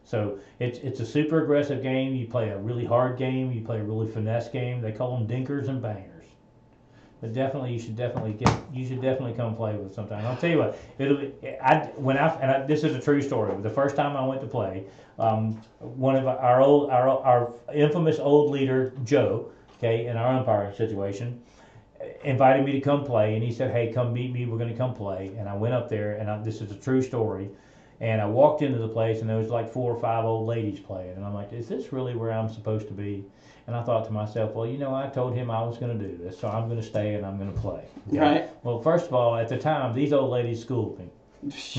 So it's a super aggressive game. You play a really hard game. You play a really finesse game. They call them dinkers and bangers. But definitely, you should definitely come play with us sometime. I'll tell you what, this is a true story. The first time I went to play, one of our infamous old leader Joe, okay, in our umpiring situation, invited me to come play, and he said, "Hey, come meet me. We're going to come play." And I went up there, and this is a true story. And I walked into the place, and there was like 4 or 5 old ladies playing, and I'm like, "Is this really where I'm supposed to be?" And I thought to myself, well, you know, I told him I was going to do this, so I'm going to stay and I'm going to play. Okay?
Right.
Well, first of all, at the time, these old ladies schooled me.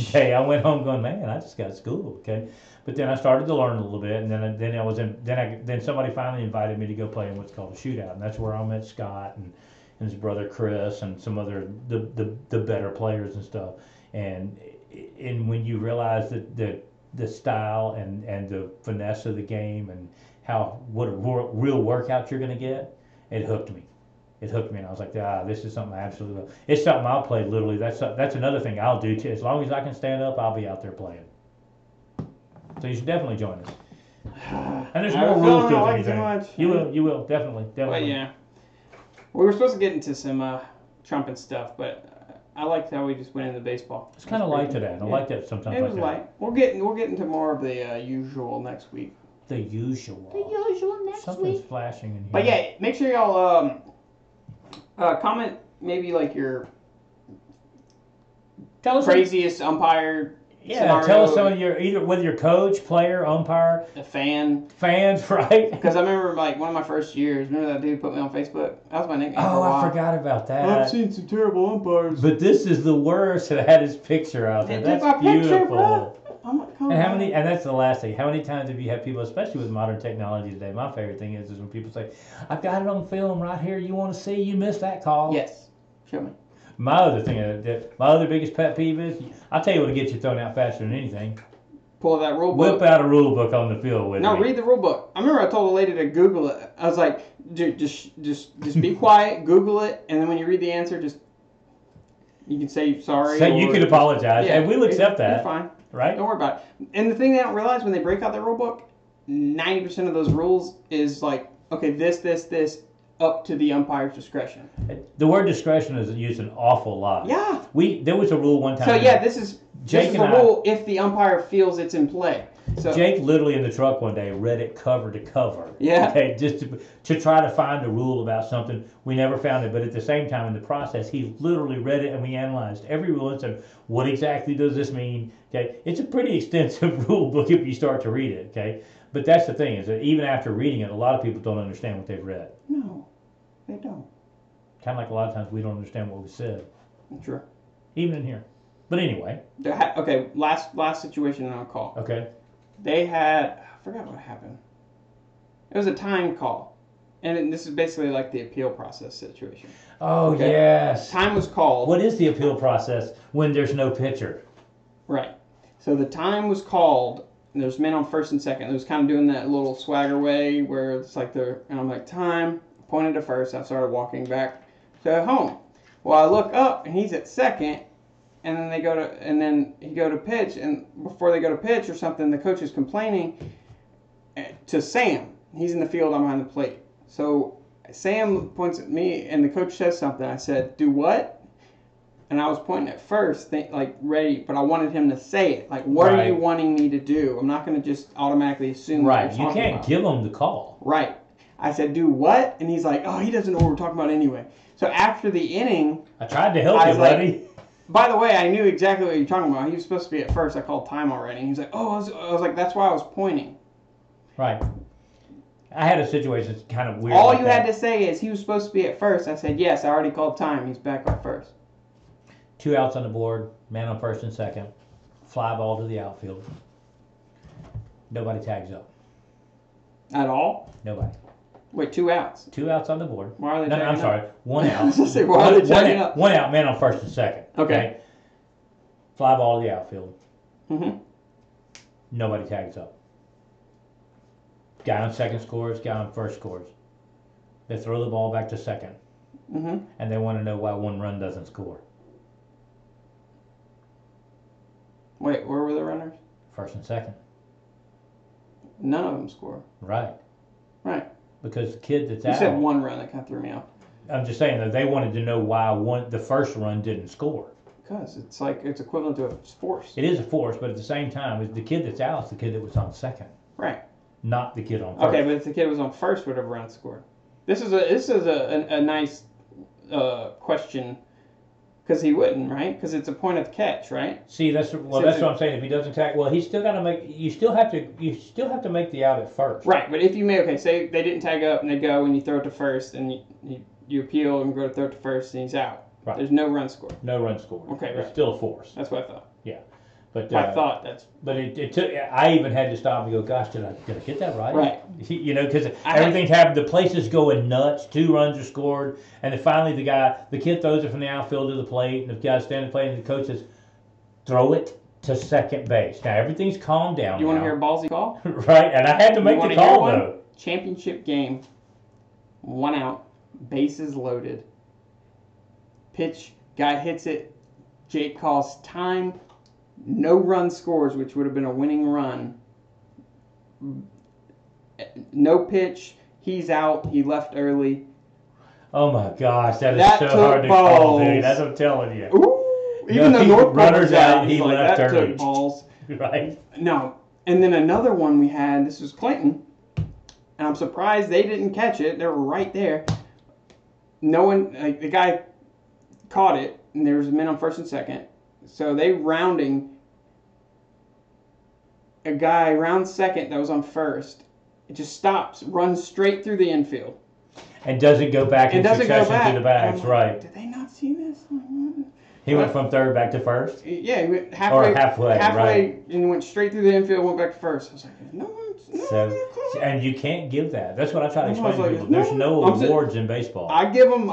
Okay, I went home going, man, I just got schooled. Okay, but then I started to learn a little bit, and then somebody finally invited me to go play in what's called a shootout, and that's where I met Scott and his brother Chris and some other the better players and stuff. And when you realize that the style and the finesse of the game and what a real workout you're going to get, it hooked me. It hooked me, and I was like, this is something I absolutely love. It's something I'll play literally. That's another thing I'll do too. As long as I can stand up, I'll be out there playing. So you should definitely join us. And there's more rules to it than anything. You will definitely.
Well, yeah. We were supposed to get into some Trump and stuff, but I liked how we just went into baseball.
It's kind of light today. I like that sometimes.
It was light. We'll get into more of the usual next week.
The usual.
The usual next
Something's
week.
flashing in here.
But yeah, make sure y'all comment maybe like your
tell us
craziest umpire scenario.
Tell us some of your, either whether you're coach, player, umpire,
a fan.
fans, right?
Because I remember like one of my first years, remember that dude put me on Facebook? That was my nickname for a
Oh,
while.
I forgot about that.
I've seen some terrible umpires.
But this is the worst that had his picture out there.
They took
That's
my
beautiful.
picture, bro. I'm like, come
And how
on.
many? And that's the last thing. How many times have you had people, especially with modern technology today? My favorite thing is when people say, "I've got it on film right here. You want to see? You missed that call."
Yes. Show me.
My other thing, my other biggest pet peeve is, I'll tell you what'll get you thrown out faster than anything.
Pull that rule book.
Whip out a rule book on the field with me.
No, read the rule book. I remember I told a lady to Google it. I was like, dude, just be quiet, Google it, and then when you read the answer, just you can say sorry.
So you
or
can
just-
apologize, and we'll accept that.
You're fine.
Right?
Don't worry about it. And the thing they don't realize when they break out that rule book, 90% of those rules is like, okay, this, up to the umpire's discretion.
The word discretion is used an awful lot.
Yeah.
There was a rule one time.
So yeah, this is
Jake
the
and I-
rule if the umpire feels it's in play. So
Jake literally in the truck one day read it cover to cover.
Yeah.
Okay, just to try to find a rule about something. We never found it, but at the same time in the process, he literally read it and we analyzed every rule and said, what exactly does this mean? Okay, it's a pretty extensive rule book if you start to read it. Okay, but that's the thing is that even after reading it, a lot of people don't understand what they've read.
no, they don't.
Kind of like a lot of times we don't understand what we said,
Sure.
even in here. But anyway,
Okay, last situation on a call.
okay.
They had, I forgot what happened. It was a timed call. And this is basically like the appeal process situation.
Oh,
Okay.
yes.
Time was called.
What is the appeal process when there's no pitcher?
Right. So the time was called. And there's men on first and second. It was kind of doing that little swagger way where it's like and I'm like, time, pointed to first. I started walking back to home. Well, I look up and he's at second. And then he go to pitch, and before they go to pitch or something, the coach is complaining to Sam. He's in the field, I'm behind the plate. So Sam points at me, and the coach says something. I said, "Do what?" And I was pointing at first, ready, but I wanted him to say it. Like, what are
Right.
you wanting me to do? I'm not going to just automatically assume what
Right.
you're
You
talking
can't
about.
give them the call.
Right. I said, "Do what?" And he's like, "Oh, he doesn't know what we're talking about anyway." So after the inning,
I tried to help
I
you,
was like-
buddy.
by the way, I knew exactly what you're talking about. He was supposed to be at first. I called time already. And he's like, "Oh," I was like, "That's why I was pointing."
Right. I had a situation that's kind of weird.
All
like
you
that.
had to say is he was supposed to be at first. I said, "Yes, I already called time. He's back on first."
2 outs on the board, man on first and second, fly ball to the outfield. Nobody tags up.
At all?
Nobody.
Wait, 2 outs.
2 outs on the board.
Why are they
No,
tagging
I'm
up?
sorry. 1 out.
I was gonna say, why are they tagging up?
1 out, man on first and second.
Okay.
Fly ball to the outfield.
Mm-hmm.
Nobody tags up. Guy on second scores, guy on first scores. They throw the ball back to second,
Mm-hmm.
and they want to know why 1 run doesn't score.
Wait, where were the runners?
First and second.
None of them score.
Right.
Right.
Because the kid that's
You
out.
said 1 run. That kind of threw me off.
I'm just saying that they wanted to know why the first run didn't score.
Because it's like it's equivalent to a force.
It is a force, but at the same time, the kid that's out is the kid that was on second,
Right.
not the kid on first.
Okay, but if the kid was on first, would have run scored. This is a nice question because he wouldn't, right? Because it's a point of catch, right?
See, that's what I'm saying. If he doesn't tag, well, he's still got to make. You still have to make the out at first.
Right, but if you say they didn't tag up and they go and you throw it to first and you appeal and go to throw it to first and he's out.
Right.
There's no run scored.
No run scored.
Okay,
It's
right.
still a force.
That's what I thought.
But
I thought that's
But it took. I even had to stop and go, "Gosh, did I get that right?"
right.
You know, because
I
everything's happened. The place is going nuts. 2 runs are scored, and then finally the kid throws it from the outfield to the plate, and the guy's standing playing, and the coach says, "Throw it to second base." Now everything's calmed down.
You want to
now.
hear a ballsy call?
Right, and I had to make
You
the
wanna hear
call
one?
though.
Championship game. 1 out. Bases loaded. Pitch. Guy hits it. Jake calls time. No run scores, which would have been a winning run. No pitch. He's out. He left early.
Oh my gosh, that is
That
so
took
hard to call, dude.
balls.
That's what I'm telling you.
Ooh! Even
No,
though North
runners
was
out,
out,
he
he's like,
left
that
early.
took balls.
Right?
No, And then another one we had, this was Clinton, and I'm surprised they didn't catch it. They were right there. No one, like, the guy caught it, and there was men on first and second. So they rounding a guy round second that was on first. It just stops, runs straight through the infield.
And doesn't go back in succession to the bags, right.
Did they not see this?
He went from third back to first?
Yeah, he went halfway,
right.
And he went straight through the infield, went back to first. I was like, no one's
and you can't give that. That's what I try to explain to
like,
people. There's no awards in baseball.
I give them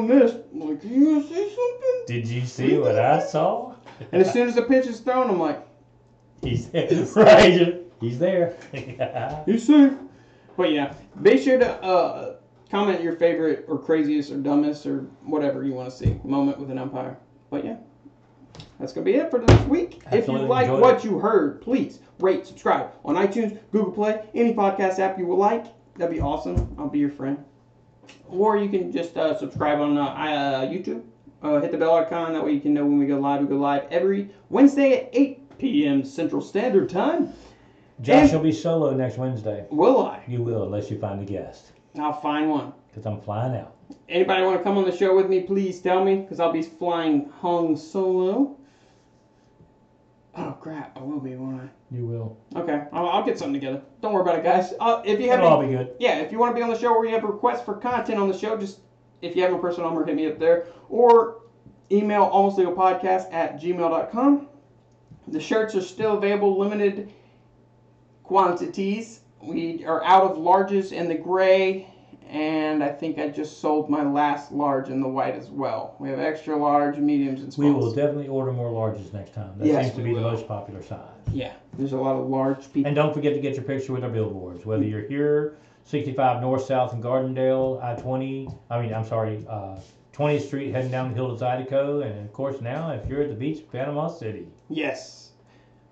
this. I'm like, you gonna say something?
Did you see what I saw?
And as soon as the pitch is thrown, I'm like,
he's there. Right. He's there.
He's safe. But yeah, be sure to comment your favorite or craziest or dumbest or whatever you want to see moment with an umpire. But yeah, that's going to be it for this week.
Absolutely.
If you like what you heard, please rate, subscribe on iTunes, Google Play, any podcast app you will like. That'd be awesome. I'll be your friend. Or you can just subscribe on YouTube. Hit the bell icon. That way you can know when we go live. We go live every Wednesday at 8 p.m. Central Standard Time.
Josh will be solo next Wednesday.
Will I?
You will, unless you find a guest.
I'll find one.
Because I'm flying out.
Anybody want to come on the show with me, please tell me, because I'll be flying hung solo. Oh, crap. I will be, won't I?
You will.
Okay. I'll get something together. Don't worry about it, guys. If you have
It'll all be good.
Yeah, if you want to be on the show or you have requests for content on the show, just, if you have my personal number, hit me up there. Or email almostlegalpodcast@gmail.com. The shirts are still available, limited quantities. We are out of larges in the gray, and I think I just sold my last large in the white as well. We have extra large, mediums, and smalls.
We will definitely order more larges next time. That seems to be the most popular size.
Yeah, there's a lot of large people.
And don't forget to get your picture with our billboards. Whether you're here, 65 North, South in Gardendale, 20th Street heading down the hill to Zydeco, and of course now if you're at the beach, Panama City.
Yes.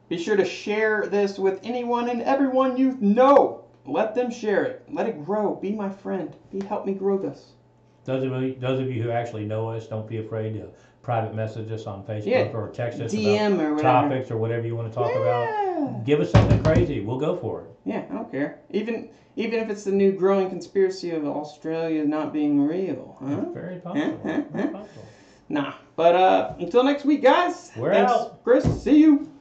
Be sure to share this with anyone and everyone you know. Let them share it. Let it grow. Be my friend. Help me grow this.
Those of you who actually know us, don't be afraid to private message us on Facebook or text us
DM
about
or
topics or whatever you want to talk about. Give us something crazy. We'll go for it.
Yeah, I don't care. Even if it's the new growing conspiracy of Australia not being real. Huh?
Very possible. Very possible.
Nah. But until next week, guys.
Thanks,
Chris. See you.